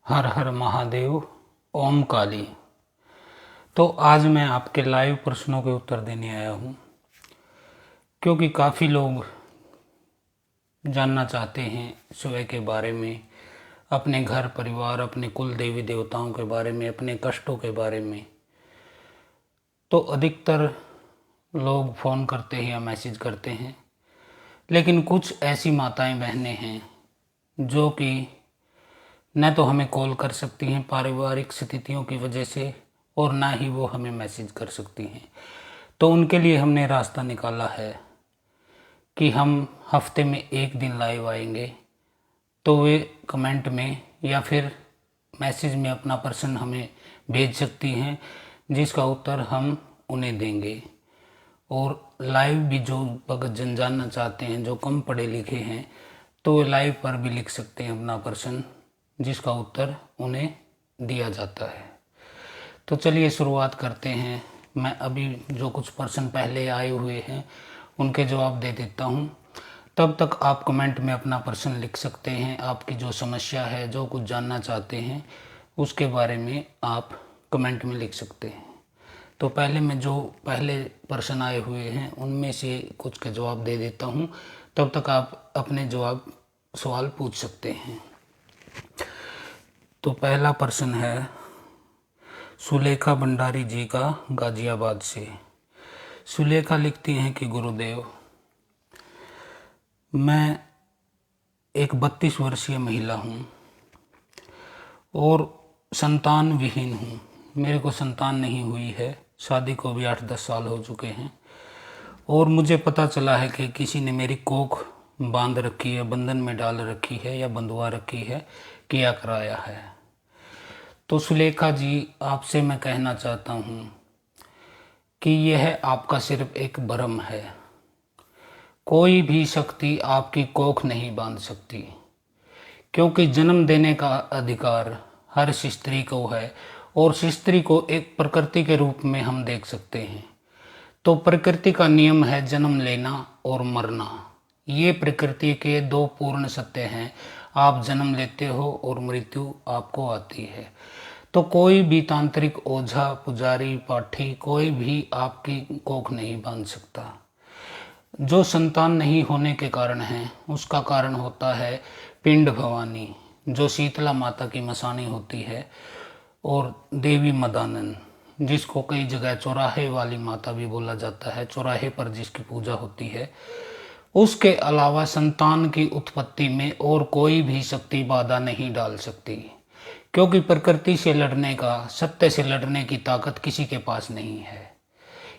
हर हर महादेव। ओम काली। तो आज मैं आपके लाइव प्रश्नों के उत्तर देने आया हूँ, क्योंकि काफ़ी लोग जानना चाहते हैं सुबह के बारे में, अपने घर परिवार, अपने कुल देवी देवताओं के बारे में, अपने कष्टों के बारे में। तो अधिकतर लोग फ़ोन करते हैं या मैसेज करते हैं, लेकिन कुछ ऐसी माताएं बहनें हैं जो कि न तो हमें कॉल कर सकती हैं पारिवारिक स्थितियों की वजह से, और ना ही वो हमें मैसेज कर सकती हैं। तो उनके लिए हमने रास्ता निकाला है कि हम हफ्ते में एक दिन लाइव आएंगे। तो वे कमेंट में या फिर मैसेज में अपना प्रश्न हमें भेज सकती हैं, जिसका उत्तर हम उन्हें देंगे। और लाइव भी जो भगत जन जानना चाहते हैं, जो कम पढ़े लिखे हैं, तो वे लाइव पर भी लिख सकते हैं अपना प्रश्न, जिसका उत्तर उन्हें दिया जाता है। तो चलिए शुरुआत करते हैं। मैं अभी जो कुछ प्रश्न पहले आए हुए हैं उनके जवाब दे देता हूँ। तब तक आप कमेंट में अपना प्रश्न लिख सकते हैं। आपकी जो समस्या है, जो कुछ जानना चाहते हैं, उसके बारे में आप कमेंट में लिख सकते हैं। तो पहले मैं जो पहले प्रश्न आए हुए हैं उनमें से कुछ के जवाब दे देता हूँ। तब तक आप अपने सवाल पूछ सकते हैं। तो पहला प्रश्न है सुलेखा भंडारी जी का, गाजियाबाद से। सुलेखा लिखती हैं कि गुरुदेव, मैं एक 32 वर्षीय महिला हूँ और संतान विहीन हूँ। मेरे को संतान नहीं हुई है। शादी को भी 8-10 साल हो चुके हैं और मुझे पता चला है कि किसी ने मेरी कोख बांध रखी है, बंधन में डाल रखी है या बंधवा रखी है, किया कराया है। तो सुलेखा जी, आपसे मैं कहना चाहता हूँ कि यह आपका सिर्फ एक भ्रम है। कोई भी शक्ति आपकी कोख नहीं बांध सकती, क्योंकि जन्म देने का अधिकार हर स्त्री को है और स्त्री को एक प्रकृति के रूप में हम देख सकते हैं। तो प्रकृति का नियम है जन्म लेना और मरना। ये प्रकृति के दो पूर्ण सत्य हैं। आप जन्म लेते हो और मृत्यु आपको आती है। तो कोई भी तांत्रिक, ओझा, पुजारी, पाठी, कोई भी आपकी कोख नहीं बांध सकता। जो संतान नहीं होने के कारण है, उसका कारण होता है पिंड भवानी, जो शीतला माता की मसानी होती है, और देवी मदानन, जिसको कई जगह चौराहे वाली माता भी बोला जाता है, चौराहे पर जिसकी पूजा होती है। उसके अलावा संतान की उत्पत्ति में और कोई भी शक्ति बाधा नहीं डाल सकती, क्योंकि प्रकृति से लड़ने का, सत्य से लड़ने की ताकत किसी के पास नहीं है।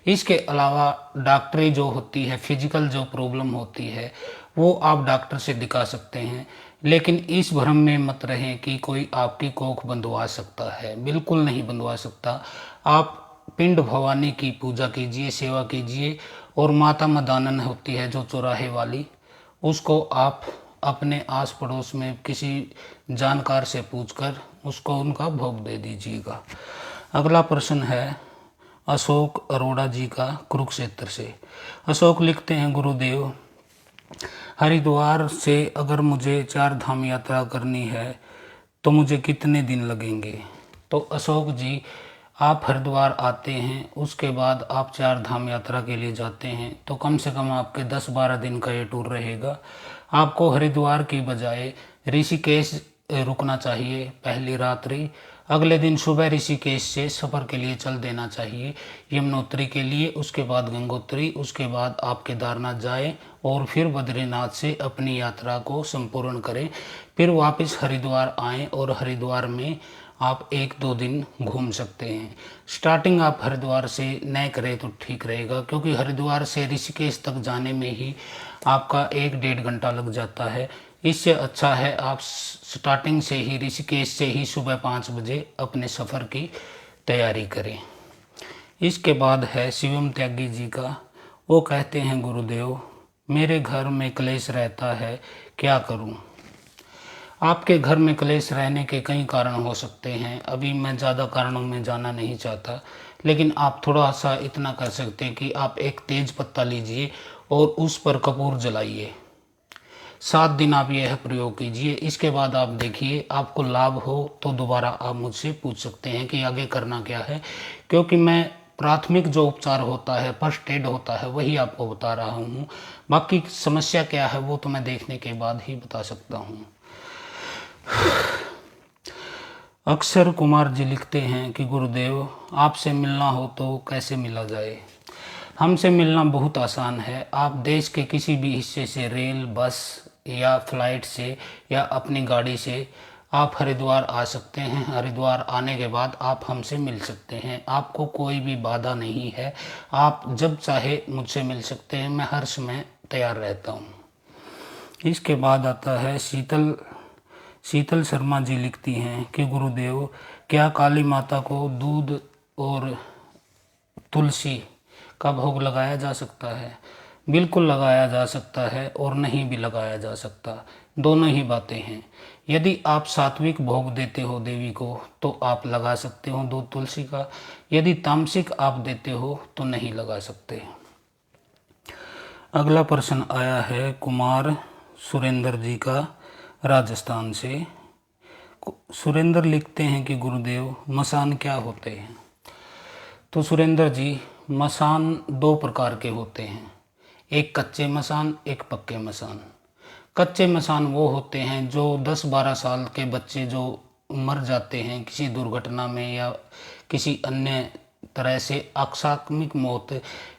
इसके अलावा डॉक्टरी जो होती है, फिजिकल जो प्रॉब्लम होती है, वो आप डॉक्टर से दिखा सकते हैं, लेकिन इस भ्रम में मत रहें कि कोई आपकी कोख बंधवा सकता है। बिल्कुल नहीं बंधवा सकता। आप पिंड भवानी की पूजा कीजिए, सेवा कीजिए, और माता मदानन होती है जो चौराहे वाली, उसको आप अपने आस पड़ोस में किसी जानकार से पूछकर उसको उनका भोग दे दीजिएगा। अगला प्रश्न है अशोक अरोड़ा जी का, कुरुक्षेत्र से। अशोक लिखते हैं, गुरुदेव, हरिद्वार से अगर मुझे 4 धाम यात्रा करनी है तो मुझे कितने दिन लगेंगे? तो अशोक जी, आप हरिद्वार आते हैं, उसके बाद आप 4 धाम यात्रा के लिए जाते हैं, तो कम से कम आपके 10-12 दिन का ये टूर रहेगा। आपको हरिद्वार की बजाय ऋषिकेश रुकना चाहिए पहली रात्रि। अगले दिन सुबह ऋषिकेश से सफ़र के लिए चल देना चाहिए यमुनोत्री के लिए, उसके बाद गंगोत्री, उसके बाद आप केदारनाथ जाएं और फिर बद्रीनाथ से अपनी यात्रा को संपूर्ण करें। फिर वापस हरिद्वार आएं और हरिद्वार में आप 1-2 दिन घूम सकते हैं। स्टार्टिंग आप हरिद्वार से न करें तो ठीक रहेगा, क्योंकि हरिद्वार से ऋषिकेश तक जाने में ही आपका 1-1.5 घंटा लग जाता है। इससे अच्छा है आप स्टार्टिंग से ही, ऋषिकेश से ही सुबह 5 बजे अपने सफ़र की तैयारी करें। इसके बाद है शिवम त्यागी जी का। वो कहते हैं, गुरुदेव, मेरे घर में क्लेश रहता है, क्या करूं? आपके घर में क्लेश रहने के कई कारण हो सकते हैं। अभी मैं ज़्यादा कारणों में जाना नहीं चाहता, लेकिन आप थोड़ा सा इतना कर सकते हैं कि आप एक तेज पत्ता लीजिए और उस पर कपूर जलाइए। 7 दिन आप यह प्रयोग कीजिए। इसके बाद आप देखिए आपको लाभ हो तो दोबारा आप मुझसे पूछ सकते हैं कि आगे करना क्या है, क्योंकि मैं प्राथमिक जो उपचार होता है, फर्स्ट एड होता है, वही आपको बता रहा हूँ। बाकी समस्या क्या है वो तो मैं देखने के बाद ही बता सकता हूँ। अक्षर कुमार जी लिखते हैं कि गुरुदेव आपसे मिलना हो तो कैसे मिला जाए। हमसे मिलना बहुत आसान है। आप देश के किसी भी हिस्से से रेल, बस या फ्लाइट से या अपनी गाड़ी से आप हरिद्वार आ सकते हैं। हरिद्वार आने के बाद आप हमसे मिल सकते हैं। आपको कोई भी बाधा नहीं है। आप जब चाहे मुझसे मिल सकते हैं। मैं हर समय तैयार रहता हूँ। इसके बाद आता है शीतल शर्मा जी लिखती हैं कि गुरुदेव क्या काली माता को दूध और तुलसी का भोग लगाया जा सकता है। बिल्कुल लगाया जा सकता है और नहीं भी लगाया जा सकता, दोनों ही बातें हैं। यदि आप सात्विक भोग देते हो देवी को तो आप लगा सकते हो दूध तुलसी का। यदि तामसिक आप देते हो तो नहीं लगा सकते। अगला प्रश्न आया है कुमार सुरेंद्र जी का, राजस्थान से। सुरेंद्र लिखते हैं कि गुरुदेव मसान क्या होते हैं। तो सुरेंद्र जी, मसान दो प्रकार के होते हैं, एक कच्चे मसान, एक पक्के मसान। कच्चे मसान वो होते हैं जो 10-12 साल के बच्चे जो मर जाते हैं किसी दुर्घटना में या किसी अन्य तरह से आकस्मिक मौत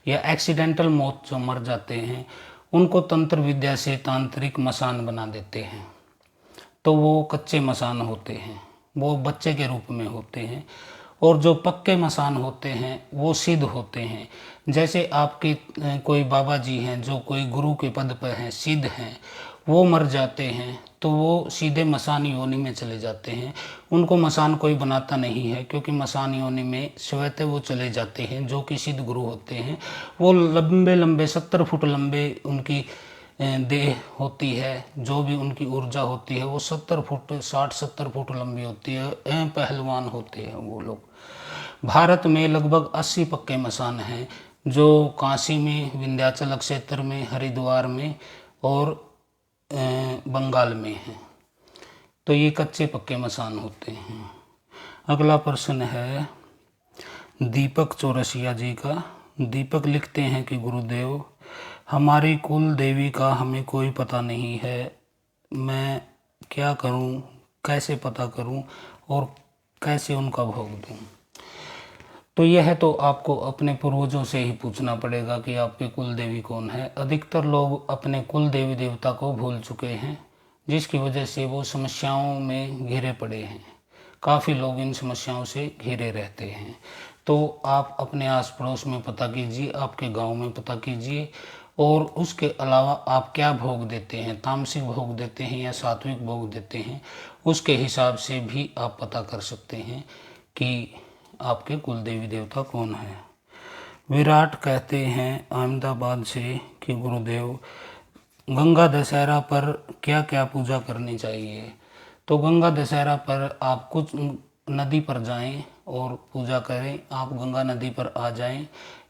या एक्सीडेंटल मौत जो मर जाते हैं, उनको तंत्र विद्या से तांत्रिक मसान बना देते हैं। तो वो कच्चे मसान होते हैं, वो बच्चे के रूप में होते हैं। और जो पक्के मसान होते हैं वो सिद्ध होते हैं। जैसे आपके कोई बाबा जी हैं जो कोई गुरु के पद पर हैं, सिद्ध हैं, वो मर जाते हैं तो वो सीधे मसान योनि में चले जाते हैं। उनको मसान कोई बनाता नहीं है, क्योंकि मसान योनि में स्वतः वो चले जाते हैं। जो कि सिद्ध गुरु होते हैं वो लंबे लंबे 70 फुट लंबे उनकी देह होती है। जो भी उनकी ऊर्जा होती है वो 70 फुट 60-70 फुट लंबी होती है। पहलवान होते हैं वो लोग। भारत में लगभग 80 पक्के मसान हैं, जो काशी में, विंध्याचल क्षेत्र में, हरिद्वार में और बंगाल में हैं। तो ये कच्चे पक्के मसान होते हैं। अगला प्रश्न है दीपक चौरसिया जी का। दीपक लिखते हैं कि गुरुदेव हमारी कुल देवी का हमें कोई पता नहीं है। मैं क्या करूं, कैसे पता करूं और कैसे उनका भोग दूं। तो यह तो आपको अपने पूर्वजों से ही पूछना पड़ेगा कि आपके कुल देवी कौन है। अधिकतर लोग अपने कुल देवी देवता को भूल चुके हैं, जिसकी वजह से वो समस्याओं में घिरे पड़े हैं। काफ़ी लोग इन समस्याओं से घिरे रहते हैं। तो आप अपने आस पड़ोस में पता कीजिए, आपके गांव में पता कीजिए, और उसके अलावा आप क्या भोग देते हैं, तामसिक भोग देते हैं या सात्विक भोग देते हैं, उसके हिसाब से भी आप पता कर सकते हैं कि आपके कुल देवी देवता कौन है। विराट कहते हैं अहमदाबाद से कि गुरुदेव गंगा दशहरा पर क्या क्या पूजा करनी चाहिए। तो गंगा दशहरा पर आप कुछ नदी पर जाएं और पूजा करें। आप गंगा नदी पर आ जाएं,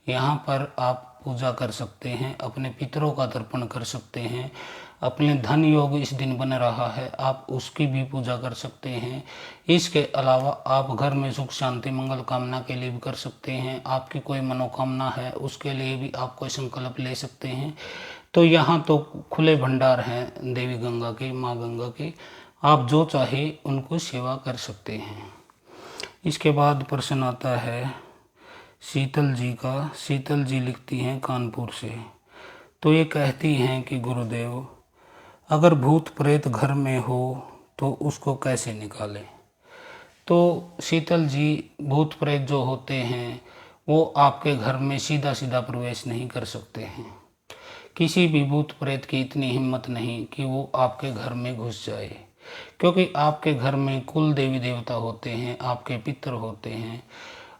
यहाँ पर आप पूजा कर सकते हैं, अपने पितरों का तर्पण कर सकते हैं। अपने धन योग इस दिन बन रहा है, आप उसकी भी पूजा कर सकते हैं। इसके अलावा आप घर में सुख शांति मंगल कामना के लिए भी कर सकते हैं। आपकी कोई मनोकामना है उसके लिए भी आप कोई संकल्प ले सकते हैं। तो यहाँ तो खुले भंडार हैं देवी गंगा के, माँ गंगा के। आप जो चाहे उनको सेवा कर सकते हैं। इसके बाद प्रश्न आता है शीतल जी का। शीतल जी लिखती हैं कानपुर से। तो ये कहती हैं कि गुरुदेव अगर भूत प्रेत घर में हो तो उसको कैसे निकालें। तो शीतल जी, भूत प्रेत जो होते हैं वो आपके घर में सीधा सीधा प्रवेश नहीं कर सकते हैं। किसी भी भूत प्रेत की इतनी हिम्मत नहीं कि वो आपके घर में घुस जाए, क्योंकि आपके घर में कुल देवी देवता होते हैं, आपके पितर होते हैं।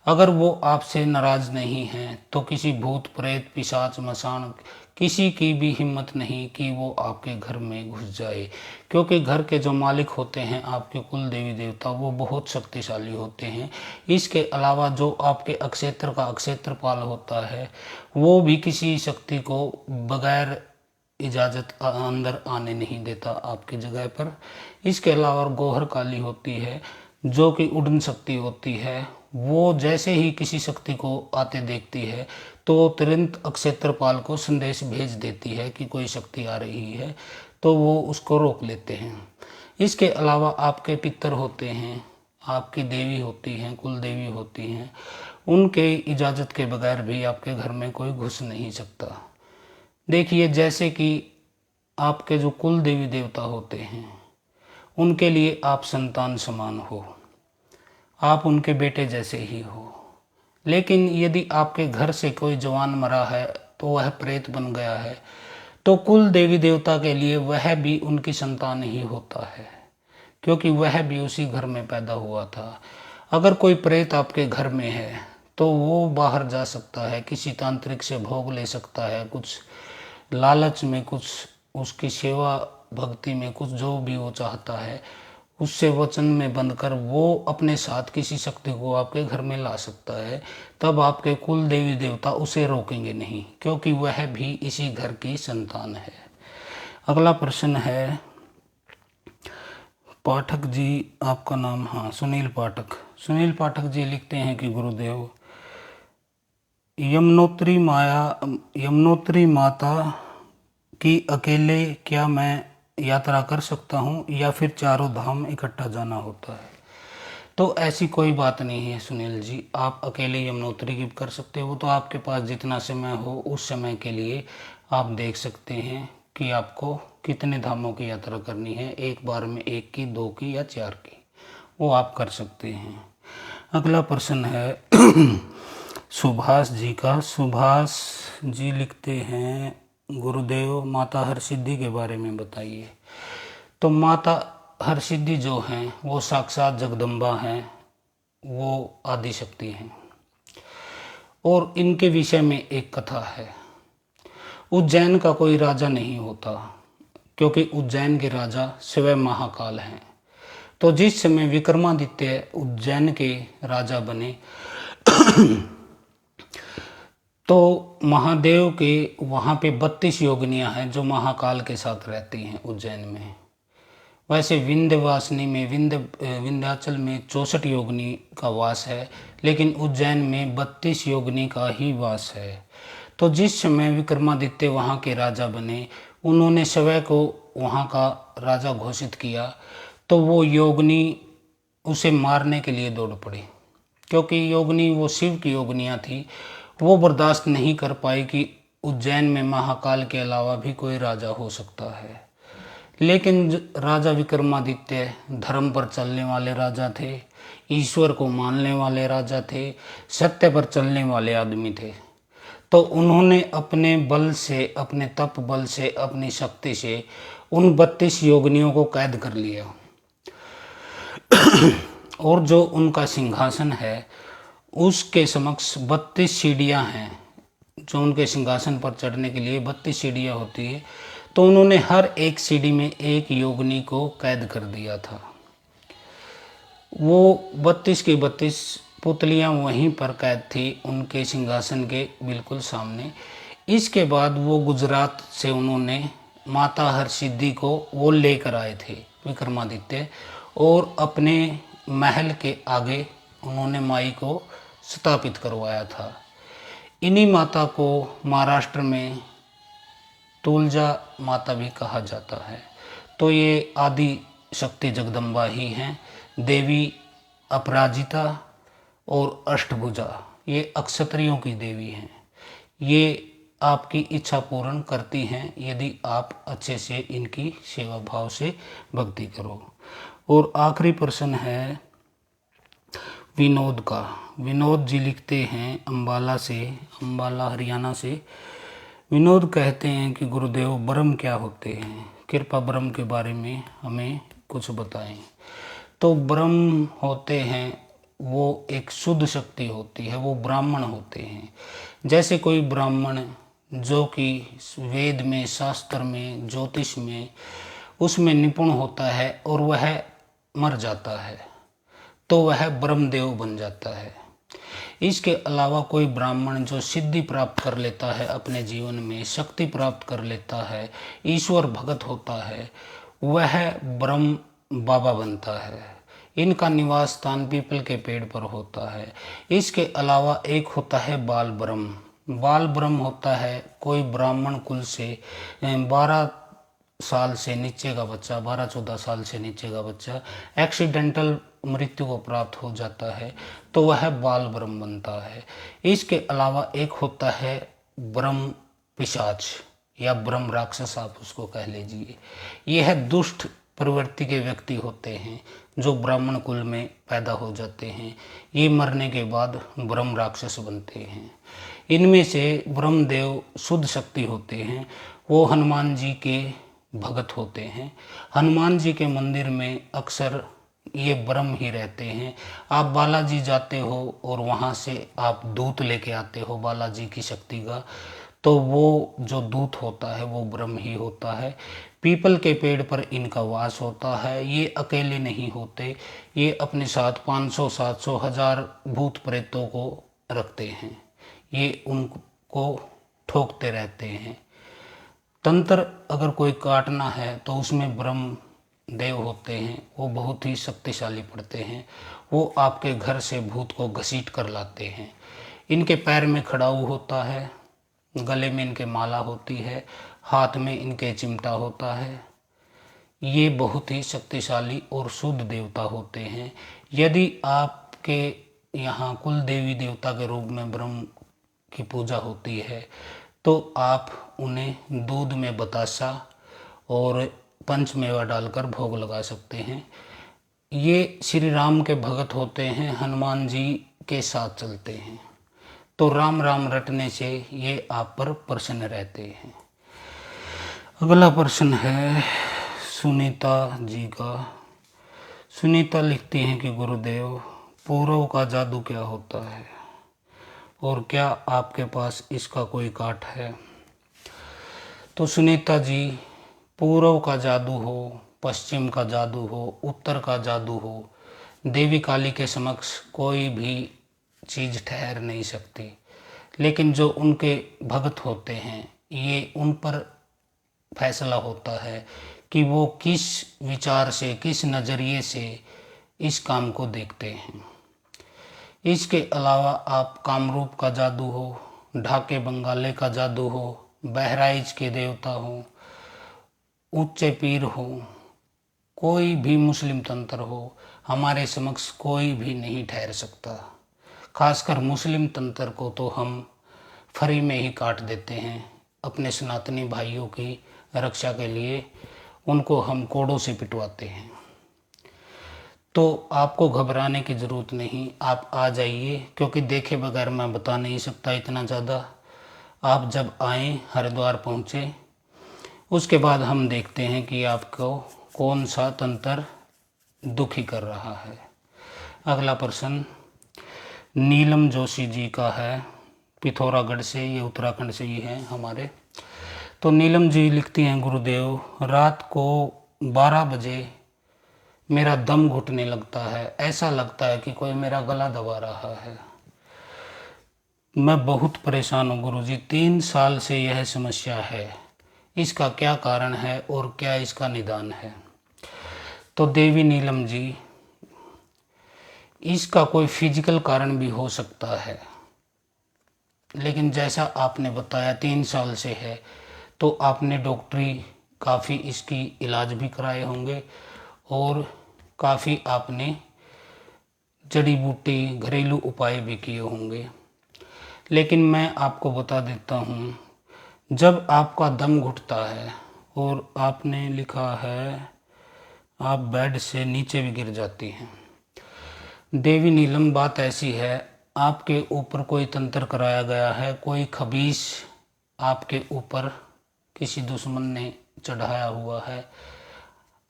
अगर वो आपसे नाराज नहीं हैं तो किसी भूत प्रेत पिशाच मसान किसी की भी हिम्मत नहीं कि वो आपके घर में घुस जाए, क्योंकि घर के जो मालिक होते हैं आपके कुल देवी देवता वो बहुत शक्तिशाली होते हैं। इसके अलावा जो आपके अक्षेत्र का अक्षेत्रपाल होता है वो भी किसी शक्ति को बगैर इजाज़त अंदर आने नहीं देता आपकी जगह पर। इसके अलावा गौहर काली होती है जो कि उड़न शक्ति होती है। वो जैसे ही किसी शक्ति को आते देखती है तो तुरंत अक्षेत्रपाल को संदेश भेज देती है कि कोई शक्ति आ रही है, तो वो उसको रोक लेते हैं। इसके अलावा आपके पितर होते हैं, आपकी देवी होती हैं, कुल देवी होती हैं, उनके इजाज़त के बगैर भी आपके घर में कोई घुस नहीं सकता। देखिए, जैसे कि आपके जो कुल देवी देवता होते हैं उनके लिए आप संतान समान हो, आप उनके बेटे जैसे ही हो। लेकिन यदि आपके घर से कोई जवान मरा है तो वह प्रेत बन गया है, तो कुल देवी देवता के लिए वह भी उनकी संतान ही होता है, क्योंकि वह भी उसी घर में पैदा हुआ था। अगर कोई प्रेत आपके घर में है तो वो बाहर जा सकता है, किसी तांत्रिक से भोग ले सकता है, कुछ लालच में, कुछ उसकी सेवा भक्ति में, कुछ जो भी वो चाहता है उससे वचन में बंधकर वो अपने साथ किसी शक्ति को आपके घर में ला सकता है। तब आपके कुल देवी देवता उसे रोकेंगे नहीं, क्योंकि वह भी इसी घर की संतान है। अगला प्रश्न है पाठक जी, आपका नाम, हाँ, सुनील पाठक। सुनील पाठक जी लिखते हैं कि गुरुदेव, यमुनोत्री माता की अकेले क्या मैं यात्रा कर सकता हूँ या फिर चारों धाम इकट्ठा जाना होता है? तो ऐसी कोई बात नहीं है सुनील जी, आप अकेले यमुनोत्री की कर सकते हो। तो आपके पास जितना समय हो उस समय के लिए आप देख सकते हैं कि आपको कितने धामों की यात्रा करनी है, एक बार में 1 की, 2 की या 4 की, वो आप कर सकते हैं। अगला प्रश्न है सुभाष जी का। सुभाष जी लिखते हैं, गुरुदेव, माता हरसिद्धि के बारे में बताइए। तो माता हरसिद्धि जो हैं वो साक्षात जगदम्बा हैं, वो आदि शक्ति हैं। और इनके विषय में एक कथा है। उज्जैन का कोई राजा नहीं होता, क्योंकि उज्जैन के राजा स्वयं महाकाल हैं। तो जिस समय विक्रमादित्य उज्जैन के राजा बने तो महादेव के वहाँ पे 32 योगिनियाँ हैं जो महाकाल के साथ रहती हैं उज्जैन में। वैसे विंध्यवासिनी में, विंध्याचल में 64 योगिनी का वास है, लेकिन उज्जैन में 32 योगिनी का ही वास है। तो जिस समय विक्रमादित्य वहाँ के राजा बने, उन्होंने स्वयं को वहाँ का राजा घोषित किया, तो वो योगिनी उसे मारने के लिए दौड़ पड़ी, क्योंकि योगिनी वो शिव की योगिनियाँ थी। वो बर्दाश्त नहीं कर पाई कि उज्जैन में महाकाल के अलावा भी कोई राजा हो सकता है। लेकिन राजा विक्रमादित्य धर्म पर चलने वाले राजा थे, ईश्वर को मानने वाले राजा थे, सत्य पर चलने वाले आदमी थे। तो उन्होंने अपने बल से, अपने तप बल से, अपनी शक्ति से उन 32 योगिनियों को कैद कर लिया। और जो उनका सिंहासन है उसके समक्ष 32 सीढ़ियाँ हैं, जो उनके सिंहासन पर चढ़ने के लिए 32 सीढ़ियाँ होती है। तो उन्होंने हर एक सीढ़ी में एक योगिनी को कैद कर दिया था। वो 32 की 32 पुतलियाँ वहीं पर कैद थी उनके सिंहासन के बिल्कुल सामने। इसके बाद वो गुजरात से उन्होंने माता हरसिद्धि को वो लेकर आए थे विक्रमादित्य, और अपने महल के आगे उन्होंने माई को स्थापित करवाया था। इन्हीं माता को महाराष्ट्र में तुलजा माता भी कहा जाता है। तो ये आदि शक्ति जगदम्बा ही हैं। देवी अपराजिता और अष्टभुजा ये अक्षत्रियों की देवी हैं। ये आपकी इच्छा पूर्ण करती हैं यदि आप अच्छे से इनकी सेवा भाव से भक्ति करो। और आखिरी प्रश्न है विनोद का। विनोद जी लिखते हैं अम्बाला से, अम्बाला हरियाणा से। विनोद कहते हैं कि गुरुदेव, ब्रह्म क्या होते हैं? कृपया ब्रह्म के बारे में हमें कुछ बताएं। तो ब्रह्म होते हैं, वो एक शुद्ध शक्ति होती है, वो ब्राह्मण होते हैं। जैसे कोई ब्राह्मण जो कि वेद में, शास्त्र में, ज्योतिष में उसमें निपुण होता है और वह मर जाता है तो वह ब्रह्मदेव बन जाता है। इसके अलावा कोई ब्राह्मण जो सिद्धि प्राप्त कर लेता है, अपने जीवन में शक्ति प्राप्त कर लेता है, ईश्वर भगत होता है, वह ब्रह्म बाबा बनता है। इनका निवास स्थान पीपल के पेड़ पर होता है। इसके अलावा एक होता है बाल ब्रह्म। बाल ब्रह्म होता है कोई ब्राह्मण कुल से 12 साल से नीचे का बच्चा, 12-14 साल से नीचे का बच्चा एक्सीडेंटल मृत्यु को प्राप्त हो जाता है तो वह बाल ब्रह्म बनता है। इसके अलावा एक होता है ब्रह्म पिशाच या ब्रह्म राक्षस, आप उसको कह लीजिए। यह दुष्ट प्रवृत्ति के व्यक्ति होते हैं जो ब्राह्मण कुल में पैदा हो जाते हैं। ये मरने के बाद ब्रह्म राक्षस बनते हैं। इनमें से ब्रह्मदेव शुद्ध शक्ति होते हैं, वो हनुमान जी के भगत होते हैं। हनुमान जी के मंदिर में अक्सर ये ब्रह्म ही रहते हैं। आप बालाजी जाते हो और वहाँ से आप दूत लेके आते हो बालाजी की शक्ति का, तो वो जो दूत होता है वो ब्रह्म ही होता है। पीपल के पेड़ पर इनका वास होता है। ये अकेले नहीं होते, ये अपने साथ 500, 700, 1000 भूत प्रेतों को रखते हैं। ये उनको ठोकते रहते हैं। तंत्र अगर कोई काटना है तो उसमें ब्रह्म देव होते हैं, वो बहुत ही शक्तिशाली पड़ते हैं। वो आपके घर से भूत को घसीट कर लाते हैं। इनके पैर में खड़ाऊ होता है, गले में इनके माला होती है, हाथ में इनके चिमटा होता है। ये बहुत ही शक्तिशाली और शुद्ध देवता होते हैं। यदि आपके यहाँ कुल देवी देवता के रूप में ब्रह्म की पूजा होती है तो आप उन्हें दूध में बतासा और पंचमेवा डालकर भोग लगा सकते हैं। ये श्री राम के भगत होते हैं, हनुमान जी के साथ चलते हैं, तो राम राम रटने से ये आप पर प्रसन्न रहते हैं। अगला प्रश्न है सुनीता जी का। सुनीता लिखती हैं कि गुरुदेव, पूरव का जादू क्या होता है और क्या आपके पास इसका कोई काट है? तो सुनीता जी, पूर्व का जादू हो, पश्चिम का जादू हो, उत्तर का जादू हो, देवी काली के समक्ष कोई भी चीज़ ठहर नहीं सकती। लेकिन जो उनके भक्त होते हैं, ये उन पर फैसला होता है कि वो किस विचार से, किस नज़रिए से इस काम को देखते हैं। इसके अलावा आप कामरूप का जादू हो, ढाके बंगाले का जादू हो, बहराइच के देवता हो, उच्चे पीर हो, कोई भी मुस्लिम तंत्र हो, हमारे समक्ष कोई भी नहीं ठहर सकता। खासकर मुस्लिम तंत्र को तो हम फ्री में ही काट देते हैं। अपने सनातनी भाइयों की रक्षा के लिए उनको हम कोड़ों से पिटवाते हैं। तो आपको घबराने की ज़रूरत नहीं, आप आ जाइए, क्योंकि देखे बगैर मैं बता नहीं सकता इतना ज़्यादा। आप जब आएँ, हरिद्वार पहुँचे, उसके बाद हम देखते हैं कि आपको कौन सा तंत्र दुखी कर रहा है। अगला प्रश्न नीलम जोशी जी का है, पिथौरागढ़ से, ये उत्तराखंड से ही हैं हमारे। तो नीलम जी लिखती हैं, गुरुदेव, रात को 12 बजे मेरा दम घुटने लगता है, ऐसा लगता है कि कोई मेरा गला दबा रहा है। मैं बहुत परेशान हूँ गुरुजी, 3 साल से यह समस्या है, इसका क्या कारण है और क्या इसका निदान है? तो देवी नीलम जी, इसका कोई फिजिकल कारण भी हो सकता है, लेकिन जैसा आपने बताया 3 साल से है, तो आपने डॉक्टरी काफ़ी इसकी इलाज भी कराए होंगे और काफ़ी आपने जड़ी बूटी घरेलू उपाय भी किए होंगे। लेकिन मैं आपको बता देता हूँ, जब आपका दम घुटता है और आपने लिखा है आप बेड से नीचे भी गिर जाती हैं। देवी नीलम, बात ऐसी है, आपके ऊपर कोई तंत्र कराया गया है, कोई खबीस आपके ऊपर किसी दुश्मन ने चढ़ाया हुआ है।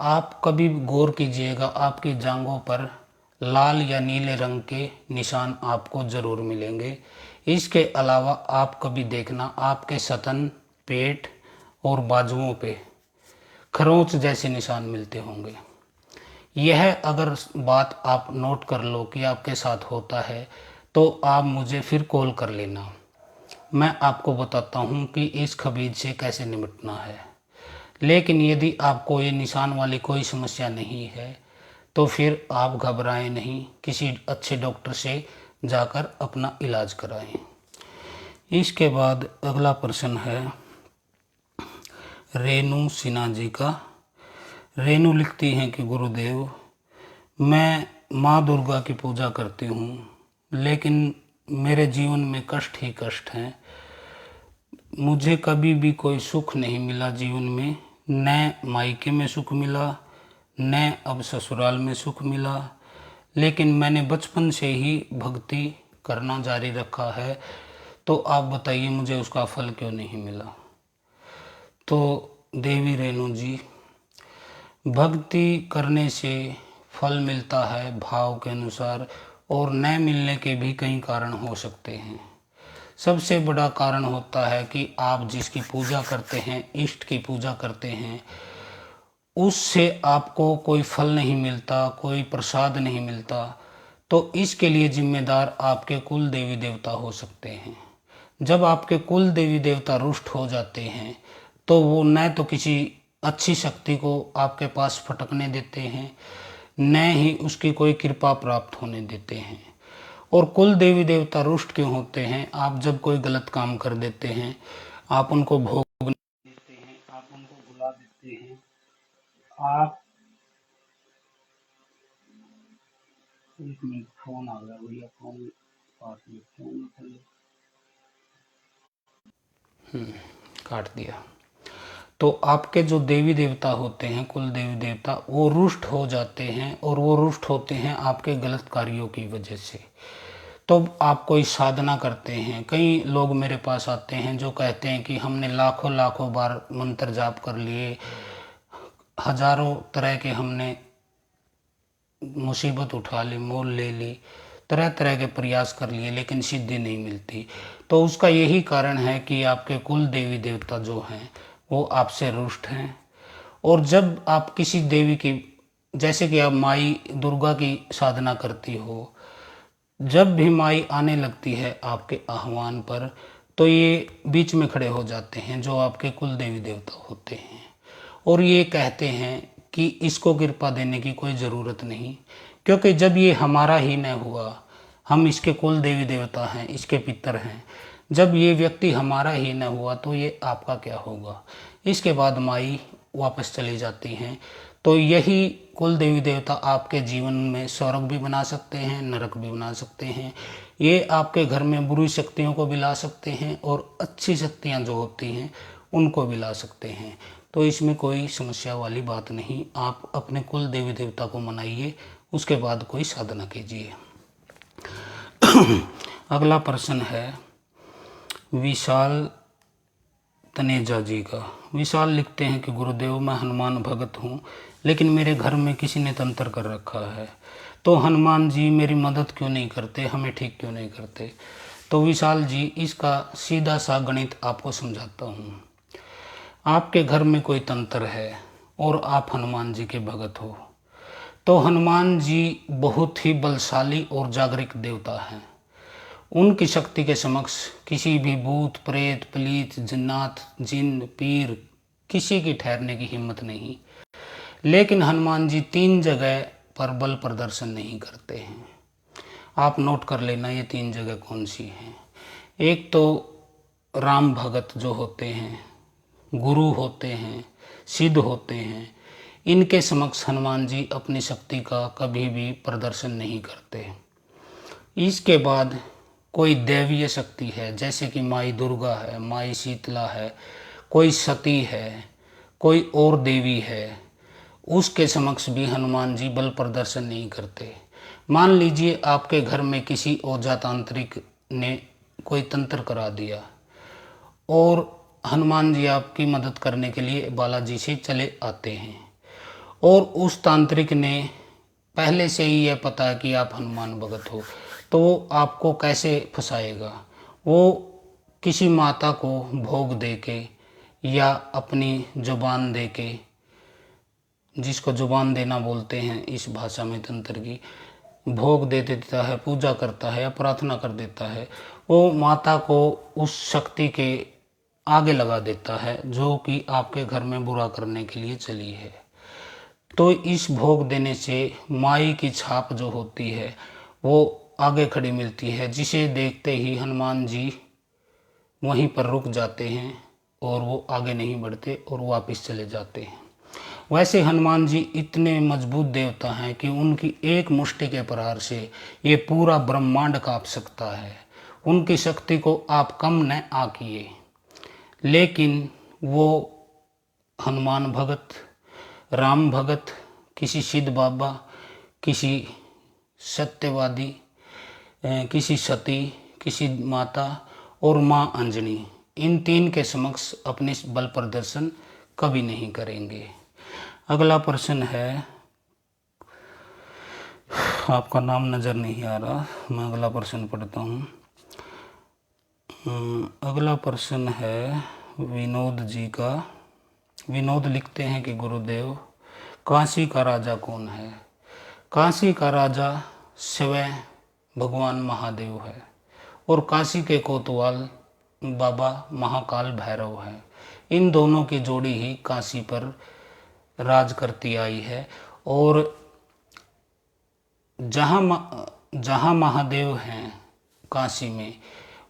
आप कभी गौर कीजिएगा, आपकी जांघों पर लाल या नीले रंग के निशान आपको ज़रूर मिलेंगे। इसके अलावा आप कभी देखना, आपके सतन, पेट और बाजुओं पे खरोंच जैसे निशान मिलते होंगे। यह अगर बात आप नोट कर लो कि आपके साथ होता है, तो आप मुझे फिर कॉल कर लेना। मैं आपको बताता हूँ कि इस खबीज से कैसे निपटना है। लेकिन यदि आपको ये निशान वाली कोई समस्या नहीं है तो फिर आप घबराएं नहीं, किसी अच्छे डॉक्टर से जाकर अपना इलाज कराएं। इसके बाद अगला प्रश्न है रेणु सिन्हा जी का। रेणु लिखती हैं कि गुरुदेव, मैं माँ दुर्गा की पूजा करती हूँ, लेकिन मेरे जीवन में कष्ट ही कष्ट हैं। मुझे कभी भी कोई सुख नहीं मिला जीवन में, न मायके में सुख मिला, न अब ससुराल में सुख मिला। लेकिन मैंने बचपन से ही भक्ति करना जारी रखा है, तो आप बताइए मुझे उसका फल क्यों नहीं मिला। तो देवी रेणु जी, भक्ति करने से फल मिलता है भाव के अनुसार, और न मिलने के भी कई कारण हो सकते हैं। सबसे बड़ा कारण होता है कि आप जिसकी पूजा करते हैं, इष्ट की पूजा करते हैं, उससे आपको कोई फल नहीं मिलता, कोई प्रसाद नहीं मिलता। तो इसके लिए जिम्मेदार आपके कुल देवी देवता हो सकते हैं। जब आपके कुल देवी देवता रुष्ट हो जाते हैं तो वो न तो किसी अच्छी शक्ति को आपके पास फटकने देते हैं, न ही उसकी कोई कृपा प्राप्त होने देते हैं। और कुल देवी देवता रुष्ट क्यों होते हैं? आप जब कोई गलत काम कर देते हैं, आप उनको भोग देते हैं, आप उनको भुला देते हैं, आप एक मिनट फोन आ गया भैया, फोन पास में, फोन काट दिया। तो आपके जो देवी देवता होते हैं, कुल देवी देवता, वो रुष्ट हो जाते हैं, और वो रुष्ट होते हैं आपके गलत कार्यों की वजह से। तो आप कोई साधना करते हैं, कई लोग मेरे पास आते हैं जो कहते हैं कि हमने लाखों लाखों बार मंत्र जाप कर लिए, हजारों तरह के हमने मुसीबत उठा ली, मोल ले ली, तरह तरह के प्रयास कर लिए, लेकिन सिद्धि नहीं मिलती। तो उसका यही कारण है कि आपके कुल देवी देवता जो हैं वो आपसे रुष्ट हैं। और जब आप किसी देवी की, जैसे कि आप माई दुर्गा की साधना करती हो, जब भी माई आने लगती है आपके आह्वान पर, तो ये बीच में खड़े हो जाते हैं जो आपके कुल देवी देवता होते हैं, और ये कहते हैं कि इसको कृपा देने की कोई ज़रूरत नहीं, क्योंकि जब ये हमारा ही न हुआ, हम इसके कुल देवी देवता हैं, इसके पितर हैं, जब ये व्यक्ति हमारा ही न हुआ तो ये आपका क्या होगा। इसके बाद माई वापस चली जाती हैं। तो यही कुल देवी देवता आपके जीवन में स्वर्ग भी बना सकते हैं, नरक भी बना सकते हैं। ये आपके घर में बुरी शक्तियों को भी ला सकते हैं, और अच्छी शक्तियाँ जो होती हैं उनको भी ला सकते हैं। तो इसमें कोई समस्या वाली बात नहीं। आप अपने कुल देवी देवता को मनाइए, उसके बाद कोई साधना कीजिए। अगला प्रश्न है विशाल तनेजा जी का। विशाल लिखते हैं कि गुरुदेव, मैं हनुमान भगत हूँ, लेकिन मेरे घर में किसी ने तंत्र कर रखा है, तो हनुमान जी मेरी मदद क्यों नहीं करते, हमें ठीक क्यों नहीं करते। तो विशाल जी, इसका सीधा सा गणित आपको समझाता हूँ। आपके घर में कोई तंत्र है और आप हनुमान जी के भगत हो, तो हनुमान जी बहुत ही बलशाली और जागरिक देवता हैं। उनकी शक्ति के समक्ष किसी भी भूत प्रेत प्लीत जिन्नात जिन पीर किसी की ठहरने की हिम्मत नहीं। लेकिन हनुमान जी 3 जगह पर बल प्रदर्शन नहीं करते हैं। आप नोट कर लेना ये 3 जगह कौन सी हैं। एक तो राम भगत जो होते हैं, गुरु होते हैं, सिद्ध होते हैं, इनके समक्ष हनुमान जी अपनी शक्ति का कभी भी प्रदर्शन नहीं करते। इसके बाद कोई दैवीय शक्ति है, जैसे कि माई दुर्गा है, माई शीतला है, कोई सती है, कोई और देवी है, उसके समक्ष भी हनुमान जी बल प्रदर्शन नहीं करते। मान लीजिए आपके घर में किसी ओझा तांत्रिक ने कोई तंत्र करा दिया, और हनुमान जी आपकी मदद करने के लिए बालाजी से चले आते हैं, और उस तांत्रिक ने पहले से ही यह पता है कि आप हनुमान भगत हो, तो वो आपको कैसे फंसाएगा। वो किसी माता को भोग दे के या अपनी जुबान दे के, जिसको जुबान देना बोलते हैं इस भाषा में तंत्र की, भोग दे देता है, पूजा करता है या प्रार्थना कर देता है, वो माता को उस शक्ति के आगे लगा देता है जो कि आपके घर में बुरा करने के लिए चली है। तो इस भोग देने से माई की छाप जो होती है वो आगे खड़ी मिलती है, जिसे देखते ही हनुमान जी वहीं पर रुक जाते हैं और वो आगे नहीं बढ़ते और वापस चले जाते हैं। वैसे हनुमान जी इतने मजबूत देवता हैं कि उनकी एक मुष्टि के प्रहार से ये पूरा ब्रह्मांड कांप सकता है। उनकी शक्ति को आप कम न आंकिए। लेकिन वो हनुमान भगत, राम भगत, किसी सिद्ध बाबा, किसी सत्यवादी, किसी सती, किसी माता और माँ अंजनी, इन तीन के समक्ष अपने बल प्रदर्शन कभी नहीं करेंगे। अगला प्रश्न है, आपका नाम नज़र नहीं आ रहा, मैं अगला प्रश्न पढ़ता हूँ। अगला प्रश्न है विनोद जी का। विनोद लिखते हैं कि गुरुदेव, काशी का राजा कौन है? काशी का राजा स्वयं भगवान महादेव है और काशी के कोतवाल बाबा महाकाल भैरव है। इन दोनों की जोड़ी ही काशी पर राज करती आई है। और जहाँ महादेव हैं काशी में,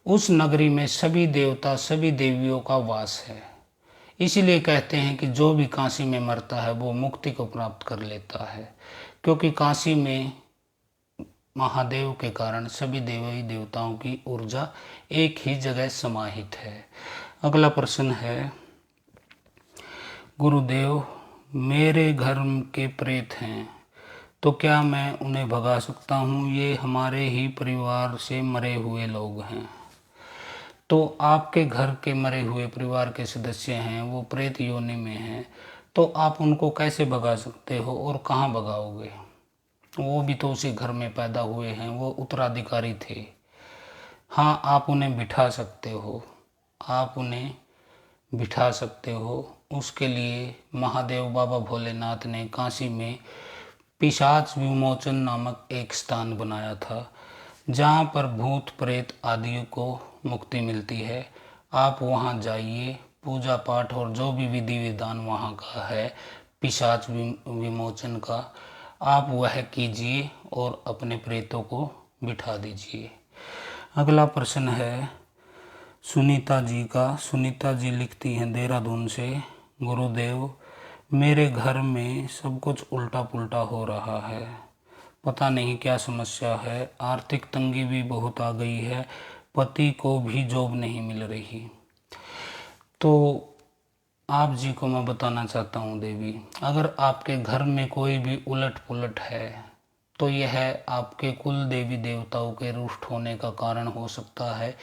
उस नगरी में सभी देवता सभी देवियों का वास है। इसीलिए कहते हैं कि जो भी काशी में मरता है वो मुक्ति को प्राप्त कर लेता है, क्योंकि काशी में महादेव के कारण सभी देवी देवताओं की ऊर्जा एक ही जगह समाहित है। अगला प्रश्न है, गुरुदेव, मेरे घर के प्रेत हैं तो क्या मैं उन्हें भगा सकता हूँ? ये हमारे ही परिवार से मरे हुए लोग हैं। तो आपके घर के मरे हुए परिवार के सदस्य हैं, वो प्रेत योनि में हैं, तो आप उनको कैसे भगा सकते हो और कहाँ भगाओगे? वो भी तो उसी घर में पैदा हुए हैं, वो उत्तराधिकारी थे। हाँ, आप उन्हें बिठा सकते हो, आप उन्हें बिठा सकते हो। उसके लिए महादेव बाबा भोलेनाथ ने काशी में पिशाच विमोचन नामक एक स्थान बनाया था, जहाँ पर भूत प्रेत आदि को मुक्ति मिलती है। आप वहाँ जाइए, पूजा पाठ और जो भी विधि विधान वहाँ का है पिशाच विमोचन का, आप वह कीजिए और अपने प्रेतों को बिठा दीजिए। अगला प्रश्न है सुनीता जी का। सुनीता जी लिखती हैं देहरादून से, गुरुदेव, मेरे घर में सब कुछ उल्टा पुल्टा हो रहा है, पता नहीं क्या समस्या है। आर्थिक तंगी भी बहुत आ गई है, पति को भी जॉब नहीं मिल रही। तो आप जी को मैं बताना चाहता हूँ देवी, अगर आपके घर में कोई भी उलट पुलट है तो यह आपके कुल देवी देवताओं के रुष्ट होने का कारण हो सकता है,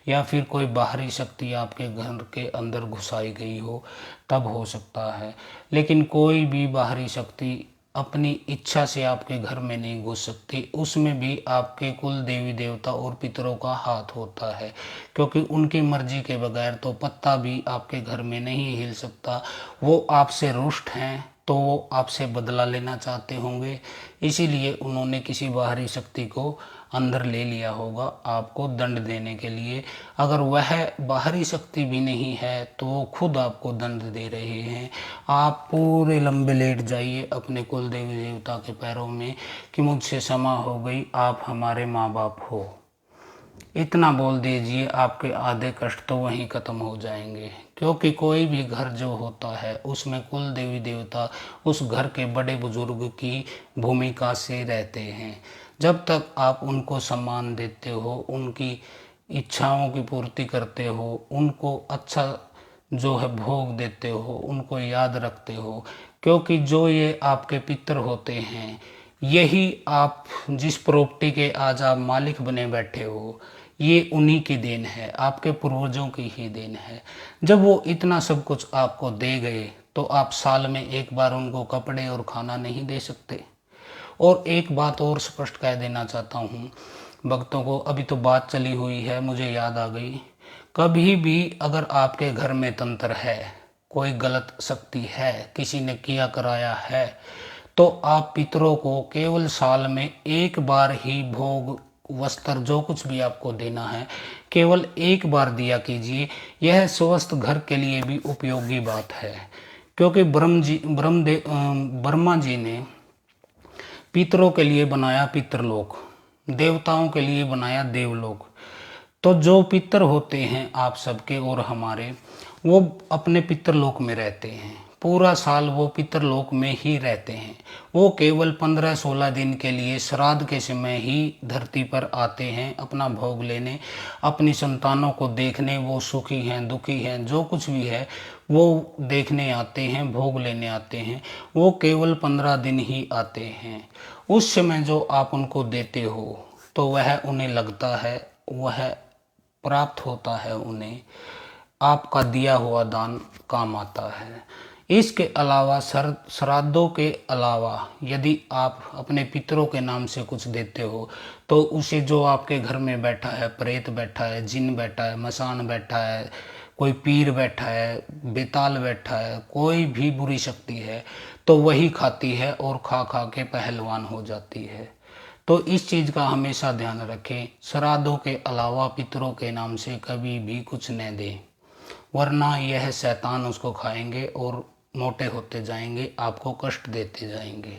या फिर कोई बाहरी शक्ति आपके घर के अंदर घुसाई गई हो तब हो सकता है। लेकिन कोई भी बाहरी शक्ति अपनी इच्छा से आपके घर में नहीं घुस सकती, उसमें भी आपके कुल देवी देवता और पितरों का हाथ होता है, क्योंकि उनकी मर्जी के बगैर तो पत्ता भी आपके घर में नहीं हिल सकता। वो आपसे रुष्ट हैं तो वो आपसे बदला लेना चाहते होंगे, इसीलिए उन्होंने किसी बाहरी शक्ति को अंदर ले लिया होगा आपको दंड देने के लिए। अगर वह बाहरी शक्ति भी नहीं है तो वो खुद आपको दंड दे रहे हैं। आप पूरे लंबे लेट जाइए अपने कुल देवी देवता के पैरों में कि मुझसे क्षमा हो गई, आप हमारे माँ बाप हो। इतना बोल दीजिए, आपके आधे कष्ट तो वहीं ख़त्म हो जाएंगे। क्योंकि कोई भी घर जो होता है उसमें कुल देवी देवता उस घर के बड़े बुजुर्ग की भूमिका से रहते हैं। जब तक आप उनको सम्मान देते हो, उनकी इच्छाओं की पूर्ति करते हो, उनको अच्छा जो है भोग देते हो, उनको याद रखते हो, क्योंकि जो ये आपके पितर होते हैं, यही आप जिस प्रॉपर्टी के आज आप मालिक बने बैठे हो, ये उन्हीं की देन है, आपके पूर्वजों की ही देन है। जब वो इतना सब कुछ आपको दे गए तो आप साल में एक बार उनको कपड़े और खाना नहीं दे सकते। और एक बात और स्पष्ट कह देना चाहता हूँ भक्तों को, अभी तो बात चली हुई है मुझे याद आ गई, कभी भी अगर आपके घर में तंत्र है, कोई गलत शक्ति है, किसी ने किया कराया है, तो आप पितरों को केवल साल में एक बार ही भोग वस्त्र जो कुछ भी आपको देना है केवल एक बार दिया कीजिए। यह स्वस्थ घर के लिए भी उपयोगी बात है, क्योंकि ब्रह्मा जी ने पितरों के लिए बनाया पितरलोक, देवताओं के लिए बनाया देवलोक। तो जो पितर होते हैं आप सबके और हमारे, वो अपने पितरलोक में रहते हैं, पूरा साल वो पितरलोक में ही रहते हैं। वो केवल 15-16 दिन के लिए श्राद्ध के समय ही धरती पर आते हैं अपना भोग लेने, अपनी संतानों को देखने, वो सुखी हैं दुखी हैं जो कुछ भी है वो देखने आते हैं, भोग लेने आते हैं। वो केवल 15 दिन ही आते हैं। उस समय जो आप उनको देते हो तो वह उन्हें लगता है, वह प्राप्त होता है, उन्हें आपका दिया हुआ दान काम आता है। इसके अलावा श्राद्धों के अलावा यदि आप अपने पितरों के नाम से कुछ देते हो तो उसे जो आपके घर में बैठा है, प्रेत बैठा है, जिन बैठा है, मसान बैठा है, कोई पीर बैठा है, बेताल बैठा है, कोई भी बुरी शक्ति है, तो वही खाती है और खा खा के पहलवान हो जाती है। तो इस चीज़ का हमेशा ध्यान रखें, श्राद्धों के अलावा पितरों के नाम से कभी भी कुछ न दें, वरना यह शैतान उसको खाएंगे और मोटे होते जाएंगे, आपको कष्ट देते जाएंगे।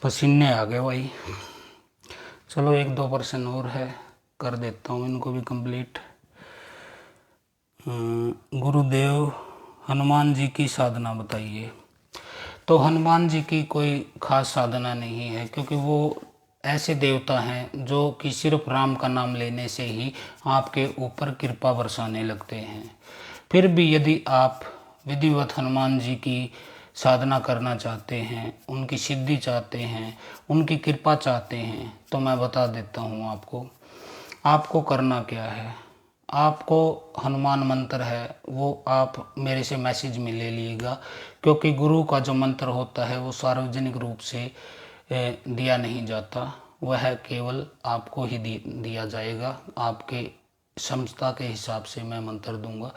पसीने आ गए भाई। चलो 1-2% और है, कर देता हूँ इनको भी कंप्लीट। गुरुदेव, हनुमान जी की साधना बताइए। तो हनुमान जी की कोई खास साधना नहीं है, क्योंकि वो ऐसे देवता हैं जो कि सिर्फ राम का नाम लेने से ही आपके ऊपर कृपा बरसाने लगते हैं। फिर भी यदि आप विधिवत हनुमान जी की साधना करना चाहते हैं, उनकी सिद्धि चाहते हैं, उनकी कृपा चाहते हैं, तो मैं बता देता हूँ आपको। आपको करना क्या है, आपको हनुमान मंत्र है वो आप मेरे से मैसेज में ले लीजिएगा, क्योंकि गुरु का जो मंत्र होता है वो सार्वजनिक रूप से दिया नहीं जाता, वह केवल आपको ही दिया जाएगा। आपके क्षमता के हिसाब से मैं मंत्र दूंगा।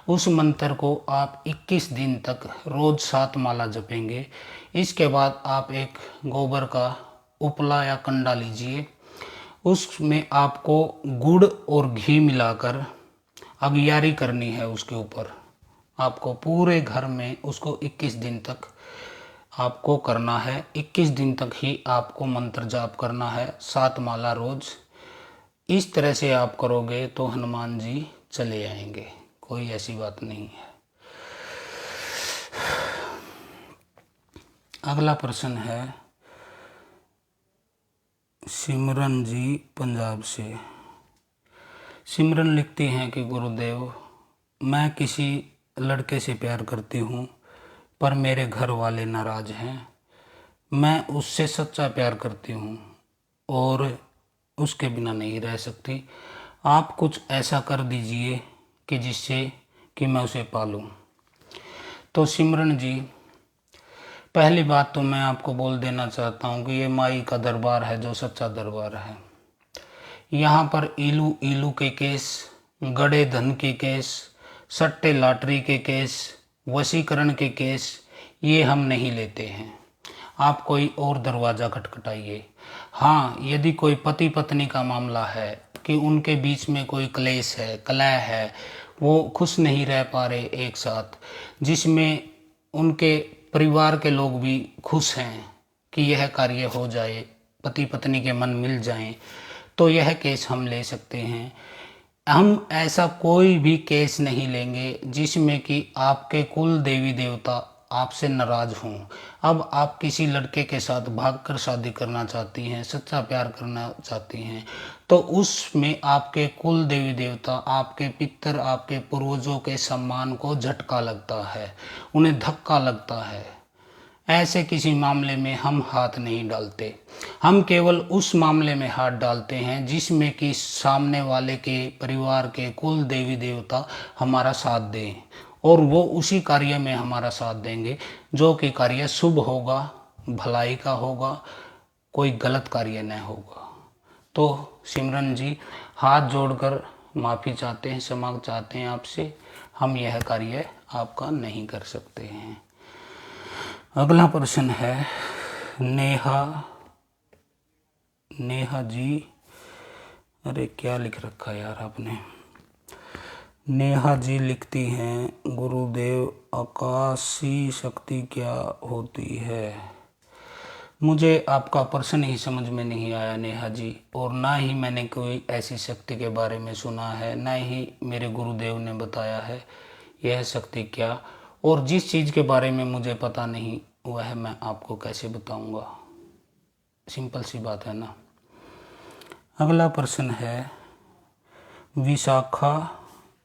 उस मंत्र को आप 21 दिन तक रोज 7 माला जपेंगे। इसके बाद आप एक गोबर का उपला या कंडा लीजिए, उसमें आपको गुड़ और घी मिलाकर अगियारी करनी है उसके ऊपर। आपको पूरे घर में उसको 21 दिन तक आपको करना है। 21 दिन तक ही आपको मंत्र जाप करना है, 7 माला रोज। इस तरह से आप करोगे तो हनुमान जी चले आएंगे, कोई ऐसी बात नहीं है। अगला प्रश्न है सिमरन जी पंजाब से। सिमरन लिखती हैं कि गुरुदेव, मैं किसी लड़के से प्यार करती हूँ पर मेरे घर वाले नाराज हैं। मैं उससे सच्चा प्यार करती हूँ और उसके बिना नहीं रह सकती। आप कुछ ऐसा कर दीजिए कि जिससे कि मैं उसे पालूँ। तो सिमरन जी, पहली बात तो मैं आपको बोल देना चाहता हूँ कि ये माई का दरबार है जो सच्चा दरबार है। यहाँ पर इलू इलू के केस, गड़े धन के केस, सट्टे लॉटरी के केस, वशीकरण के केस ये हम नहीं लेते हैं। आप कोई और दरवाज़ा खटखटाइए। हाँ, यदि कोई पति पत्नी का मामला है कि उनके बीच में कोई क्लेश है, कलह है, वो खुश नहीं रह पा रहे एक साथ, जिसमें उनके परिवार के लोग भी खुश हैं कि यह कार्य हो जाए, पति पत्नी के मन मिल जाएं, तो यह केस हम ले सकते हैं। हम ऐसा कोई भी केस नहीं लेंगे जिसमें कि आपके कुल देवी देवता आपसे नाराज हों। अब आप किसी लड़के के साथ भागकर शादी करना चाहती हैं, सच्चा प्यार करना चाहती हैं, तो उसमें आपके कुल देवी देवता, आपके पितर, आपके पूर्वजों के सम्मान को झटका लगता है, उन्हें धक्का लगता है। ऐसे किसी मामले में हम हाथ नहीं डालते। हम केवल उस मामले में हाथ डालते हैं जिसमें कि सामने वाले के परिवार के कुल देवी देवता हमारा साथ दें, और वो उसी कार्य में हमारा साथ देंगे जो कि कार्य शुभ होगा, भलाई का होगा, कोई गलत कार्य न होगा। तो सिमरन जी, हाथ जोड़कर माफ़ी चाहते हैं, क्षमा चाहते हैं आपसे। हम यह कार्य आपका नहीं कर सकते हैं। अगला प्रश्न है नेहा नेहा जी। अरे क्या लिख रखा है यार आपने। नेहा जी लिखती हैं, गुरुदेव आकाशी शक्ति क्या होती है। मुझे आपका प्रश्न ही समझ में नहीं आया नेहा जी, और ना ही मैंने कोई ऐसी शक्ति के बारे में सुना है, ना ही मेरे गुरुदेव ने बताया है यह शक्ति क्या। और जिस चीज़ के बारे में मुझे पता नहीं वह मैं आपको कैसे बताऊंगा। सिंपल सी बात है ना। अगला प्रश्न है विशाखा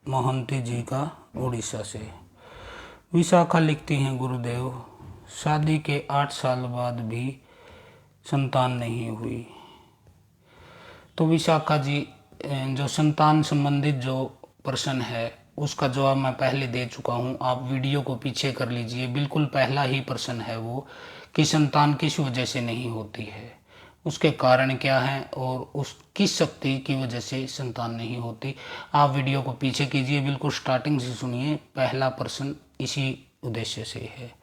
मोहंती जी का, उड़ीसा से। विशाखा लिखती हैं, गुरुदेव शादी के 8 साल बाद भी संतान नहीं हुई। तो विशाखा जी, जो संतान संबंधित जो प्रश्न है उसका जवाब मैं पहले दे चुका हूँ। आप वीडियो को पीछे कर लीजिए। बिल्कुल पहला ही प्रश्न है वो कि संतान किस वजह से नहीं होती है, उसके कारण क्या हैं और उस किस शक्ति की वजह से संतान नहीं होती। आप वीडियो को पीछे कीजिए, बिल्कुल स्टार्टिंग से सुनिए। पहला प्रश्न इसी उद्देश्य से है।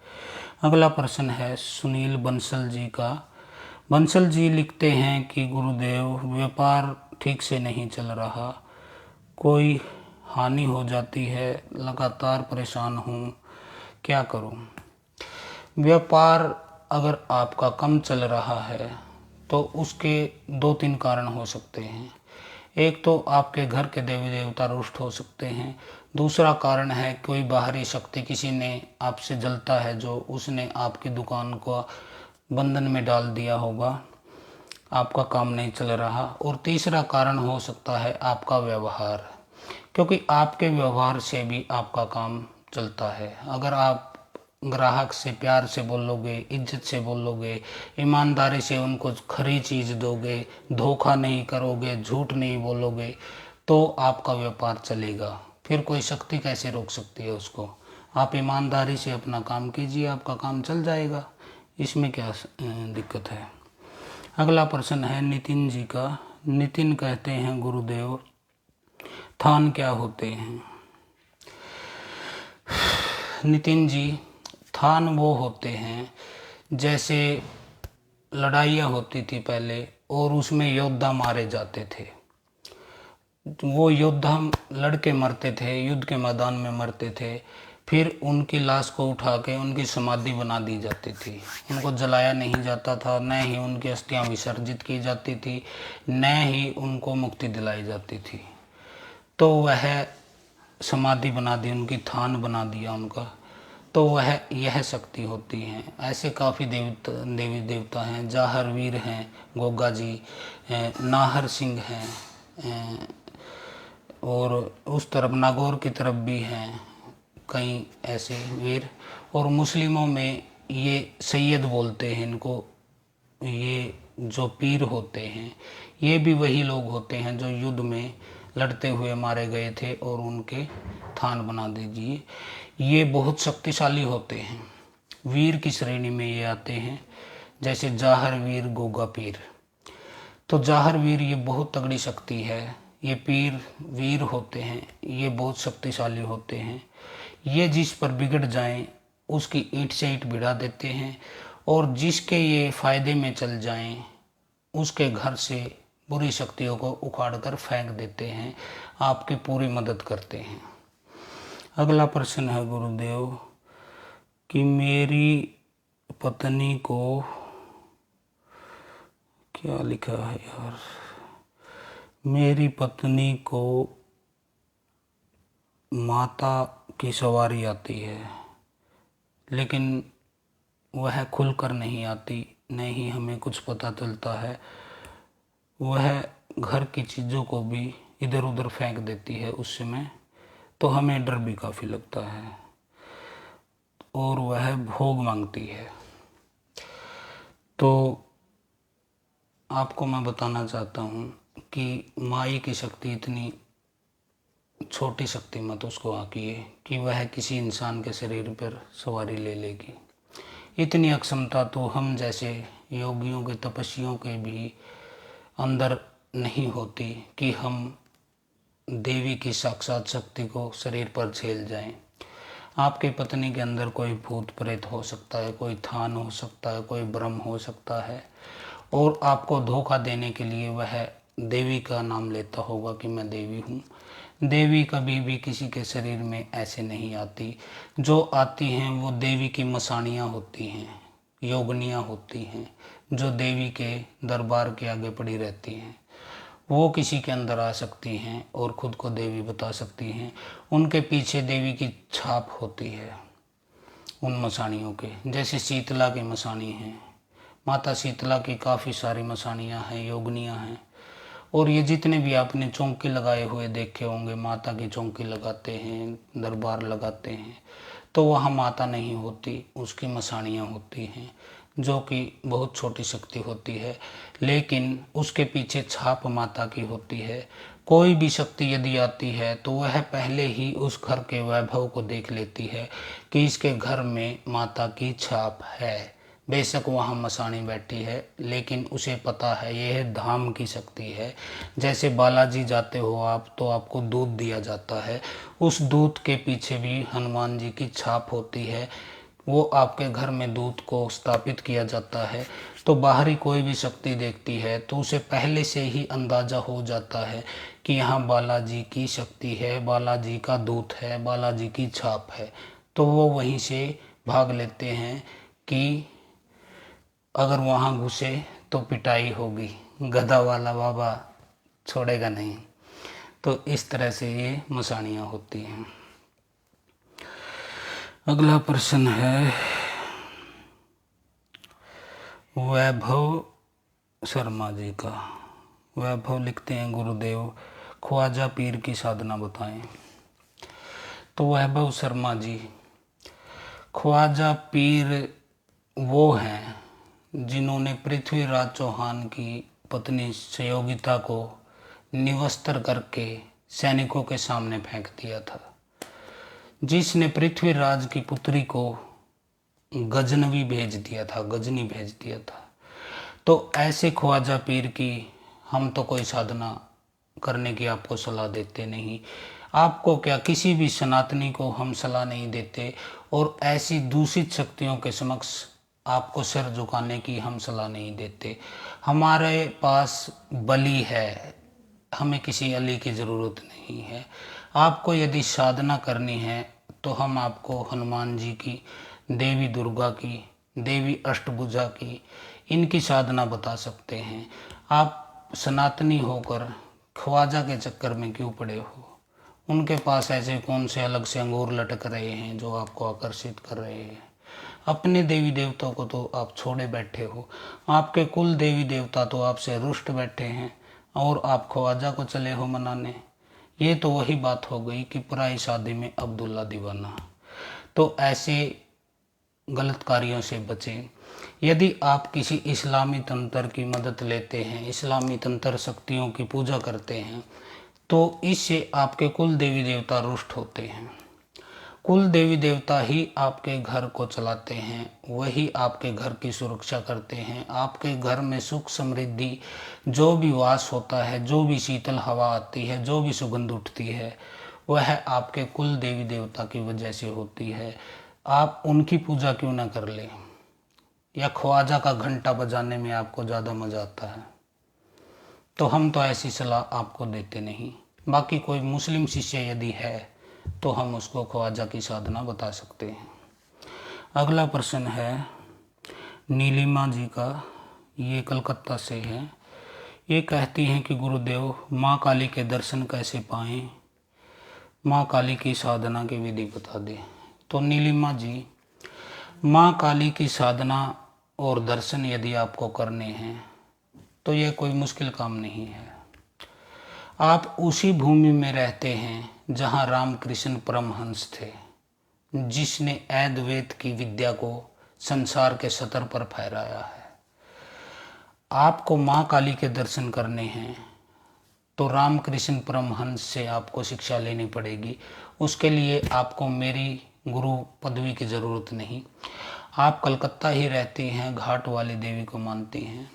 अगला प्रश्न है सुनील बंसल जी का। बंसल जी लिखते हैं कि गुरुदेव व्यापार ठीक से नहीं चल रहा, कोई हानि हो जाती है, लगातार परेशान हूँ, क्या करूँ। व्यापार अगर आपका कम चल रहा है तो उसके 2-3 कारण हो सकते हैं। एक तो आपके घर के देवी देवता रुष्ट हो सकते हैं। दूसरा कारण है कोई बाहरी शक्ति, किसी ने आपसे जलता है जो उसने आपकी दुकान को बंधन में डाल दिया होगा, आपका काम नहीं चल रहा। और तीसरा कारण हो सकता है आपका व्यवहार, क्योंकि आपके व्यवहार से भी आपका काम चलता है। अगर आप ग्राहक से प्यार से बोलोगे, इज्जत से बोलोगे, ईमानदारी से उनको खरी चीज़ दोगे, धोखा नहीं करोगे, झूठ नहीं बोलोगे, तो आपका व्यापार चलेगा। फिर कोई शक्ति कैसे रोक सकती है उसको। आप ईमानदारी से अपना काम कीजिए, आपका काम चल जाएगा। इसमें क्या दिक्कत है। अगला प्रश्न है नितिन जी का। नितिन कहते हैं, गुरुदेव थान क्या होते हैं। नितिन जी, थान वो होते हैं जैसे लड़ाइयाँ होती थी पहले और उसमें योद्धा मारे जाते थे। वो योद्धा लड़के मरते थे, युद्ध के मैदान में मरते थे, फिर उनकी लाश को उठा के उनकी समाधि बना दी जाती थी। उनको जलाया नहीं जाता था, न ही उनकी अस्थियाँ विसर्जित की जाती थी, न ही उनको मुक्ति दिलाई जाती थी। तो वह समाधि बना दी, उनकी थान बना दिया उनका, तो वह यह शक्ति होती है। ऐसे काफ़ी देवी देवता हैं। जाहर वीर हैं, गोगा जी, नाहर सिंह हैं, और उस तरफ नागौर की तरफ भी हैं कई ऐसे वीर। और मुस्लिमों में ये सैयद बोलते हैं इनको। ये जो पीर होते हैं ये भी वही लोग होते हैं जो युद्ध में लड़ते हुए मारे गए थे और उनके थान बना दीजिए। ये बहुत शक्तिशाली होते हैं, वीर की श्रेणी में ये आते हैं, जैसे जाहर वीर, गोगा पीर। तो जाहर वीर ये बहुत तगड़ी शक्ति है। ये पीर वीर होते हैं, ये बहुत शक्तिशाली होते हैं। ये जिस पर बिगड़ जाएं उसकी ईंट से ईंट भिड़ा देते हैं, और जिसके ये फायदे में चल जाएं उसके घर से बुरी शक्तियों को उखाड़ कर फेंक देते हैं, आपकी पूरी मदद करते हैं। अगला प्रश्न है, गुरुदेव कि मेरी पत्नी को, क्या लिखा है यार, मेरी पत्नी को माता की सवारी आती है, लेकिन वह खुलकर नहीं आती, न ही हमें कुछ पता चलता है। वह घर की चीज़ों को भी इधर उधर फेंक देती है उस समय, तो हमें डर भी काफ़ी लगता है, और वह भोग मांगती है। तो आपको मैं बताना चाहता हूँ कि माई की शक्ति इतनी छोटी शक्ति मत उसको आंकिए कि वह किसी इंसान के शरीर पर सवारी ले लेगी। इतनी अक्षमता तो हम जैसे योगियों के, तपस्वियों के भी अंदर नहीं होती कि हम देवी की साक्षात शक्ति को शरीर पर झेल जाएं। आपकी पत्नी के अंदर कोई भूत प्रेत हो सकता है, कोई थान हो सकता है, कोई भ्रम हो सकता है, और आपको धोखा देने के लिए वह देवी का नाम लेता होगा कि मैं देवी हूँ। देवी कभी भी किसी के शरीर में ऐसे नहीं आती। जो आती हैं वो देवी की मसाणियाँ होती हैं, योगनियाँ होती हैं, जो देवी के दरबार के आगे पड़ी रहती हैं। वो किसी के अंदर आ सकती हैं और खुद को देवी बता सकती हैं। उनके पीछे देवी की छाप होती है उन मसाणियों के, जैसे शीतला की मसाणी हैं। माता शीतला की काफ़ी सारी मसाणियाँ हैं, योगनियाँ हैं। और ये जितने भी आपने चौंके लगाए हुए देखे होंगे, माता की चौंकी लगाते हैं, दरबार लगाते हैं, तो वहाँ माता नहीं होती, उसकी मसाणियाँ होती हैं, जो कि बहुत छोटी शक्ति होती है, लेकिन उसके पीछे छाप माता की होती है। कोई भी शक्ति यदि आती है तो वह पहले ही उस घर के वैभव को देख लेती है कि इसके घर में माता की छाप है। बेशक वहाँ मसाणी बैठी है, लेकिन उसे पता है यह धाम की शक्ति है। जैसे बालाजी जाते हो आप तो आपको दूध दिया जाता है, उस दूध के पीछे भी हनुमान जी की छाप होती है। वो आपके घर में दूध को स्थापित किया जाता है, तो बाहरी कोई भी शक्ति देखती है तो उसे पहले से ही अंदाज़ा हो जाता है कि यहाँ बालाजी की शक्ति है, बालाजी का दूत है, बालाजी की छाप है। तो वो वहीं से भाग लेते हैं कि अगर वहाँ घुसे तो पिटाई होगी, गधा वाला बाबा छोड़ेगा नहीं। तो इस तरह से ये मसाणियाँ होती हैं। अगला प्रश्न है वैभव शर्मा जी का। वैभव लिखते हैं, गुरुदेव ख्वाजा पीर की साधना बताएं। तो वैभव शर्मा जी, ख्वाजा पीर वो हैं जिन्होंने पृथ्वीराज चौहान की पत्नी सयोगिता को निवस्त्र करके सैनिकों के सामने फेंक दिया था, जिसने पृथ्वीराज की पुत्री को गजनवी भेज दिया था, गजनी भेज दिया था। तो ऐसे ख्वाजा पीर की हम तो कोई साधना करने की आपको सलाह देते नहीं। आपको क्या, किसी भी सनातनी को हम सलाह नहीं देते, और ऐसी दूषित शक्तियों के समक्ष आपको सिर झुकाने की हम सलाह नहीं देते। हमारे पास बलि है, हमें किसी अली की ज़रूरत नहीं है। आपको यदि साधना करनी है तो हम आपको हनुमान जी की, देवी दुर्गा की, देवी अष्टभुजा की, इनकी साधना बता सकते हैं। आप सनातनी होकर ख्वाजा के चक्कर में क्यों पड़े हो? उनके पास ऐसे कौन से अलग से अंगूर लटक रहे हैं जो आपको आकर्षित कर रहे हैं? अपने देवी देवताओं को तो आप छोड़े बैठे हो, आपके कुल देवी देवता तो आपसे रुष्ट बैठे हैं, और आप ख्वाजा को चले हो मनाने। ये तो वही बात हो गई कि पराई शादी में अब्दुल्ला दीवाना। तो ऐसे गलत कार्यों से बचें। यदि आप किसी इस्लामी तंत्र की मदद लेते हैं, इस्लामी तंत्र शक्तियों की पूजा करते हैं, तो इससे आपके कुल देवी देवता रुष्ट होते हैं। कुल देवी देवता ही आपके घर को चलाते हैं, वही आपके घर की सुरक्षा करते हैं। आपके घर में सुख समृद्धि, जो भी वास होता है, जो भी शीतल हवा आती है, जो भी सुगंध उठती है, वह आपके कुल देवी देवता की वजह से होती है। आप उनकी पूजा क्यों ना कर लें? या ख्वाजा का घंटा बजाने में आपको ज़्यादा मज़ा आता है? तो हम तो ऐसी सलाह आपको देते नहीं। बाकी कोई मुस्लिम शिष्य यदि है तो हम उसको ख्वाजा की साधना बता सकते हैं। अगला प्रश्न है नीलिमा जी का, ये कलकत्ता से है। ये कहती हैं कि गुरुदेव माँ काली के दर्शन कैसे पाएं? माँ काली की साधना की विधि बता दें। तो नीलिमा जी, माँ काली की साधना और दर्शन यदि आपको करने हैं तो यह कोई मुश्किल काम नहीं है। आप उसी भूमि में रहते हैं जहाँ रामकृष्ण परमहंस थे, जिसने अद्वैत की विद्या को संसार के सतर पर फहराया है। आपको माँ काली के दर्शन करने हैं तो रामकृष्ण परमहंस से आपको शिक्षा लेनी पड़ेगी। उसके लिए आपको मेरी गुरु पदवी की ज़रूरत नहीं। आप कलकत्ता ही रहती हैं, घाट वाली देवी को मानती हैं,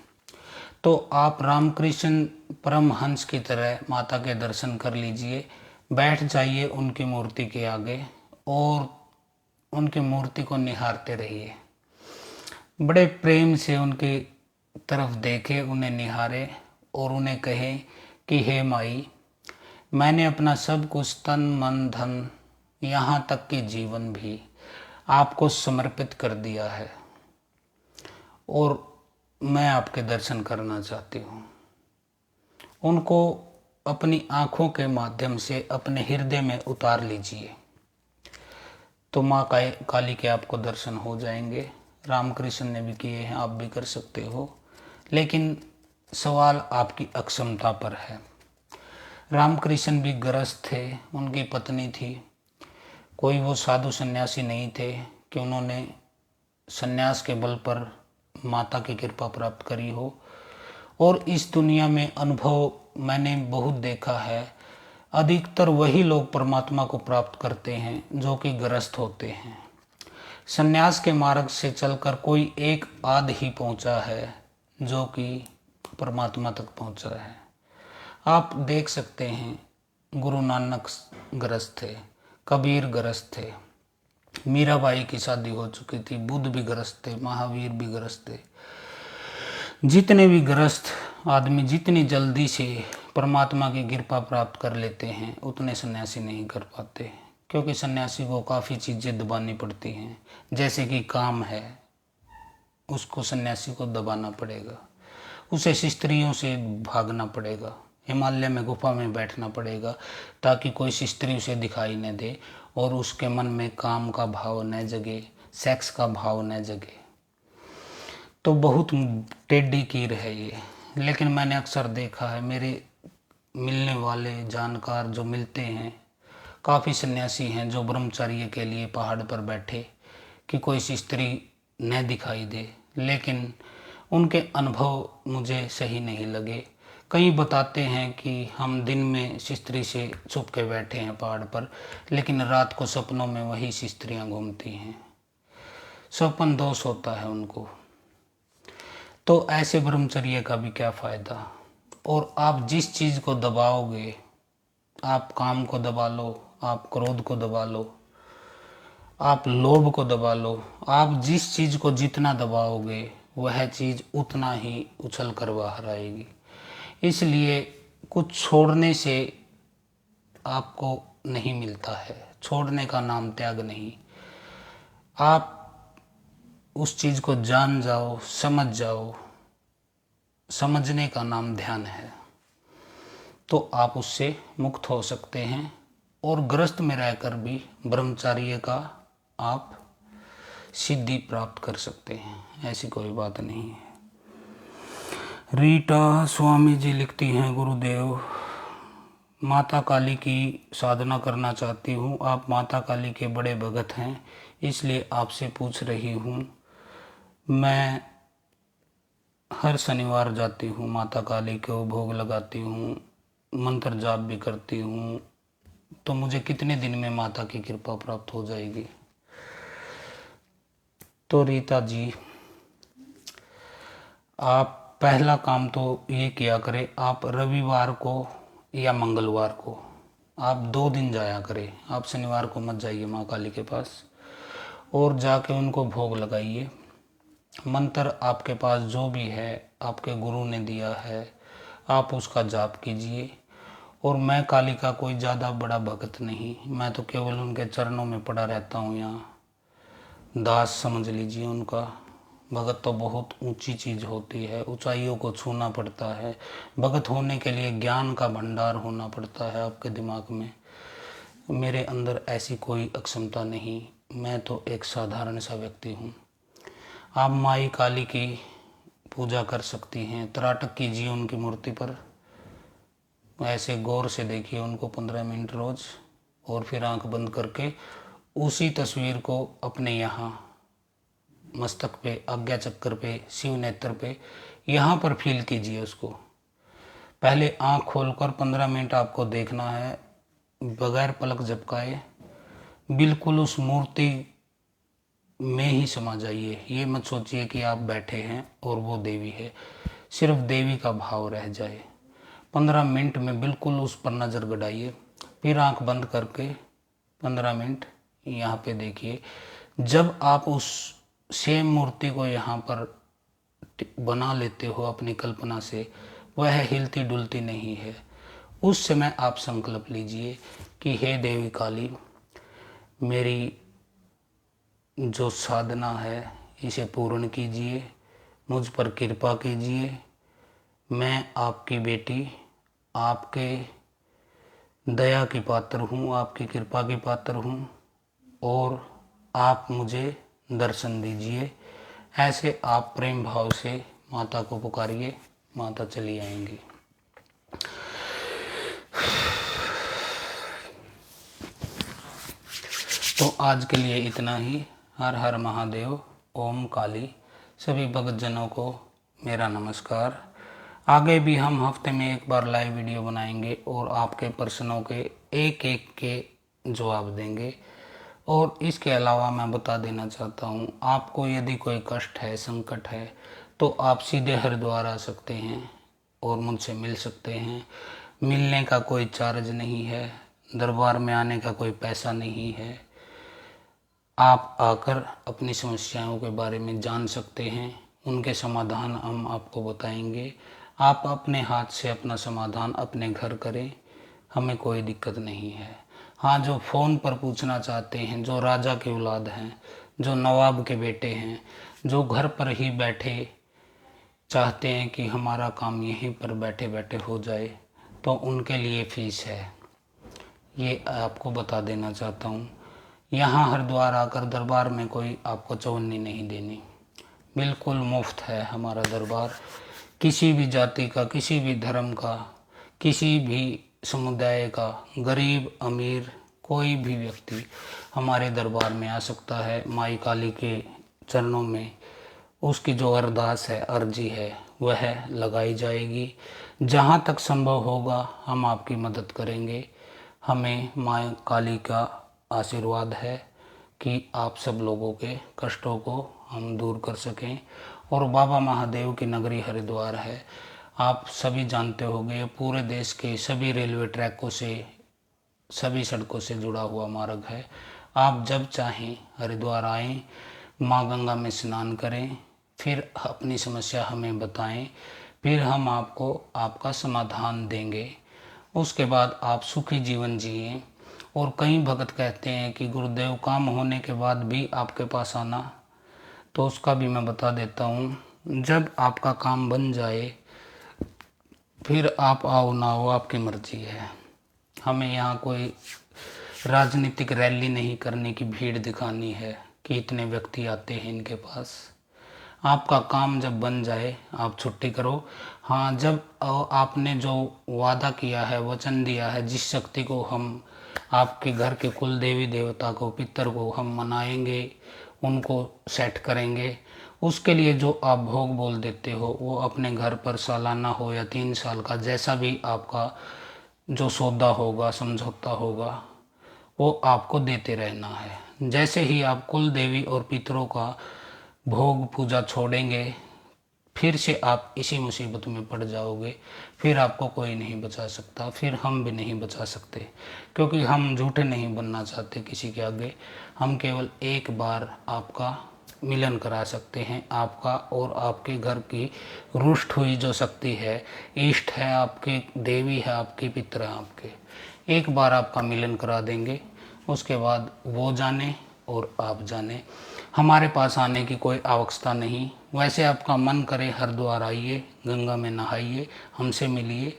तो आप रामकृष्ण परमहंस की तरह माता के दर्शन कर लीजिए। बैठ जाइए उनकी मूर्ति के आगे और उनकी मूर्ति को निहारते रहिए। बड़े प्रेम से उनकी तरफ देखे, उन्हें निहारे और उन्हें कहे कि हे माई, मैंने अपना सब कुछ तन मन धन यहाँ तक कि जीवन भी आपको समर्पित कर दिया है और मैं आपके दर्शन करना चाहती हूँ। उनको अपनी आँखों के माध्यम से अपने हृदय में उतार लीजिए तो माँ काली के आपको दर्शन हो जाएंगे। रामकृष्ण ने भी किए हैं, आप भी कर सकते हो, लेकिन सवाल आपकी अक्षमता पर है। रामकृष्ण भी गृहस्थ थे, उनकी पत्नी थी, कोई वो साधु सन्यासी नहीं थे कि उन्होंने सन्यास के बल पर माता की कृपा प्राप्त करी हो। और इस दुनिया में अनुभव मैंने बहुत देखा है, अधिकतर वही लोग परमात्मा को प्राप्त करते हैं जो कि गृहस्थ होते हैं। सन्यास के मार्ग से चलकर कोई एक आध ही पहुंचा है जो कि परमात्मा तक पहुंचा है। आप देख सकते हैं, गुरु नानक गृहस्थ थे, कबीर गृहस्थ थे, मीराबाई की शादी हो चुकी थी, बुद्ध भी गृहस्थ थे, महावीर भी गृहस्थ थे। जितने भी गृहस्थ आदमी जितनी जल्दी से परमात्मा की कृपा प्राप्त कर लेते हैं उतने सन्यासी नहीं कर पाते, क्योंकि सन्यासी को काफ़ी चीज़ें दबानी पड़ती हैं। जैसे कि काम है, उसको सन्यासी को दबाना पड़ेगा, उसे स्त्रियों से भागना पड़ेगा, हिमालय में गुफा में बैठना पड़ेगा ताकि कोई स्त्री उसे दिखाई न दे और उसके मन में काम का भाव न जगे, सेक्स का भाव न जगे। तो बहुत टेढ़ी कीर है ये। लेकिन मैंने अक्सर देखा है, मेरे मिलने वाले जानकार जो मिलते हैं, काफ़ी सन्यासी हैं जो ब्रह्मचर्य के लिए पहाड़ पर बैठे कि कोई स्त्री न दिखाई दे, लेकिन उनके अनुभव मुझे सही नहीं लगे। कई बताते हैं कि हम दिन में स्त्री से छुप के बैठे हैं पहाड़ पर, लेकिन रात को सपनों में वही स्त्रियां घूमती हैं, स्वप्न दोष होता है उनको। तो ऐसे ब्रह्मचर्य का भी क्या फ़ायदा। और आप जिस चीज़ को दबाओगे, आप काम को दबा लो, आप क्रोध को दबा लो, आप लोभ को दबा लो, आप जिस चीज़ को जितना दबाओगे वह चीज़ उतना ही उछल कर बाहर आएगी। इसलिए कुछ छोड़ने से आपको नहीं मिलता है, छोड़ने का नाम त्याग नहीं। आप उस चीज़ को जान जाओ, समझ जाओ, समझने का नाम ध्यान है, तो आप उससे मुक्त हो सकते हैं और गृहस्थ में रहकर भी ब्रह्मचर्य का आप सिद्धि प्राप्त कर सकते हैं। ऐसी कोई बात नहीं है। रीटा स्वामी जी लिखती हैं, गुरुदेव, माता काली की साधना करना चाहती हूँ। आप माता काली के बड़े भगत हैं, इसलिए आपसे पूछ रही हूँ। मैं हर शनिवार जाती हूँ, माता काली को भोग लगाती हूँ, मंत्र जाप भी करती हूँ, तो मुझे कितने दिन में माता की कृपा प्राप्त हो जाएगी। तो रीता जी, आप पहला काम तो ये किया करें, आप रविवार को या मंगलवार को आप 2 दिन जाया करें। आप शनिवार को मत जाइए माँ काली के पास, और जाके उनको भोग लगाइए। मंत्र आपके पास जो भी है, आपके गुरु ने दिया है, आप उसका जाप कीजिए। और मैं काली का कोई ज़्यादा बड़ा भक्त नहीं, मैं तो केवल उनके चरणों में पड़ा रहता हूँ, यहाँ दास समझ लीजिए उनका। भगत तो बहुत ऊंची चीज़ होती है, ऊंचाइयों को छूना पड़ता है। भगत होने के लिए ज्ञान का भंडार होना पड़ता है आपके दिमाग में। मेरे अंदर ऐसी कोई अक्षमता नहीं, मैं तो एक साधारण सा व्यक्ति हूँ। आप माई काली की पूजा कर सकती हैं, त्राटक कीजिए उनकी मूर्ति पर, ऐसे गौर से देखिए उनको 15 मिनट रोज़, और फिर आंख बंद करके उसी तस्वीर को अपने यहाँ मस्तक पे, आज्ञा चक्र पे, शिव नेत्र पे, यहाँ पर फील कीजिए उसको। पहले आँख खोलकर 15 मिनट आपको देखना है, बगैर पलक झपकाए, बिल्कुल उस मूर्ति में ही समा जाइए। ये मत सोचिए कि आप बैठे हैं और वो देवी है, सिर्फ देवी का भाव रह जाए। 15 मिनट में बिल्कुल उस पर नज़र गड़ाइए, फिर आँख बंद करके 15 मिनट यहाँ पे देखिए। जब आप उस सेम मूर्ति को यहाँ पर बना लेते हो अपनी कल्पना से, वह हिलती डुलती नहीं है। उस समय आप संकल्प लीजिए कि हे देवी काली, मेरी जो साधना है इसे पूर्ण कीजिए, मुझ पर कृपा कीजिए। मैं आपकी बेटी, आपके दया की पात्र हूँ, आपकी कृपा की पात्र हूँ, और आप मुझे दर्शन दीजिए। ऐसे आप प्रेम भाव से माता को पुकारिए, माता चली आएंगी। तो आज के लिए इतना ही। हर हर महादेव, ओम काली। सभी भक्तजनों को मेरा नमस्कार। आगे भी हम हफ्ते में एक बार लाइव वीडियो बनाएंगे और आपके प्रश्नों के एक एक के जवाब देंगे। और इसके अलावा मैं बता देना चाहता हूँ, आपको यदि कोई कष्ट है, संकट है, तो आप सीधे हरिद्वार आ सकते हैं और मुझसे मिल सकते हैं। मिलने का कोई चार्ज नहीं है, दरबार में आने का कोई पैसा नहीं है। आप आकर अपनी समस्याओं के बारे में जान सकते हैं, उनके समाधान हम आपको बताएंगे। आप अपने हाथ से अपना समाधान अपने घर करें, हमें कोई दिक्कत नहीं है। हाँ, जो फ़ोन पर पूछना चाहते हैं, जो राजा के औलाद हैं, जो नवाब के बेटे हैं, जो घर पर ही बैठे चाहते हैं कि हमारा काम यहीं पर बैठे बैठे हो जाए, तो उनके लिए फ़ीस है, ये आपको बता देना चाहता हूँ। यहाँ हरिद्वार आकर दरबार में कोई आपको चवन्नी नहीं देनी, बिल्कुल मुफ्त है हमारा दरबार। किसी भी जाति का, किसी भी धर्म का, किसी भी समुदाय का, गरीब अमीर कोई भी व्यक्ति हमारे दरबार में आ सकता है। माई काली के चरणों में उसकी जो अरदास है, अर्जी है, वह लगाई जाएगी। जहाँ तक संभव होगा हम आपकी मदद करेंगे। हमें माई काली का आशीर्वाद है कि आप सब लोगों के कष्टों को हम दूर कर सकें। और बाबा महादेव की नगरी हरिद्वार है, आप सभी जानते होंगे, पूरे देश के सभी रेलवे ट्रैकों से, सभी सड़कों से जुड़ा हुआ मार्ग है। आप जब चाहें हरिद्वार आएं, माँ गंगा में स्नान करें, फिर अपनी समस्या हमें बताएं, फिर हम आपको आपका समाधान देंगे। उसके बाद आप सुखी जीवन जिएं। और कई भक्त कहते हैं कि गुरुदेव, काम होने के बाद भी आपके पास आना, तो उसका भी मैं बता देता हूँ। जब आपका काम बन जाए फिर आप आओ ना आओ, आपकी मर्जी है। हमें यहाँ कोई राजनीतिक रैली नहीं करने की, भीड़ दिखानी है कि इतने व्यक्ति आते हैं इनके पास। आपका काम जब बन जाए आप छुट्टी करो। हाँ, जब आपने जो वादा किया है, वचन दिया है, जिस शक्ति को हम आपके घर के कुल देवी देवता को, पितर को हम मनाएंगे, उनको सेट करेंगे, उसके लिए जो आप भोग बोल देते हो, वो अपने घर पर सालाना हो या 3 साल का, जैसा भी आपका जो सौदा होगा, समझौता होगा, वो आपको देते रहना है। जैसे ही आप कुल देवी और पितरों का भोग पूजा छोड़ेंगे, फिर से आप इसी मुसीबत में पड़ जाओगे। फिर आपको कोई नहीं बचा सकता, फिर हम भी नहीं बचा सकते, क्योंकि हम झूठे नहीं बनना चाहते किसी के आगे। हम केवल एक बार आपका मिलन करा सकते हैं, आपका और आपके घर की रुष्ट हुई जो शक्ति है, इष्ट है आपके, देवी है आपकी, पितर है आपके, एक बार आपका मिलन करा देंगे। उसके बाद वो जाने और आप जाने। हमारे पास आने की कोई आवश्यकता नहीं। वैसे आपका मन करे हरिद्वार आइए, गंगा में नहाइए, हमसे मिलिए।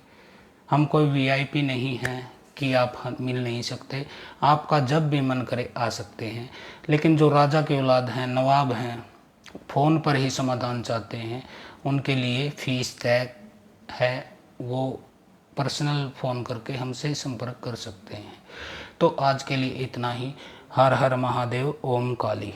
हम कोई वीआईपी नहीं हैं कि आप मिल नहीं सकते। आपका जब भी मन करे आ सकते हैं। लेकिन जो राजा के औलाद हैं, नवाब हैं, फ़ोन पर ही समाधान चाहते हैं, उनके लिए फ़ीस तय है। वो पर्सनल फ़ोन करके हमसे संपर्क कर सकते हैं। तो आज के लिए इतना ही। हर हर महादेव, ओम काली।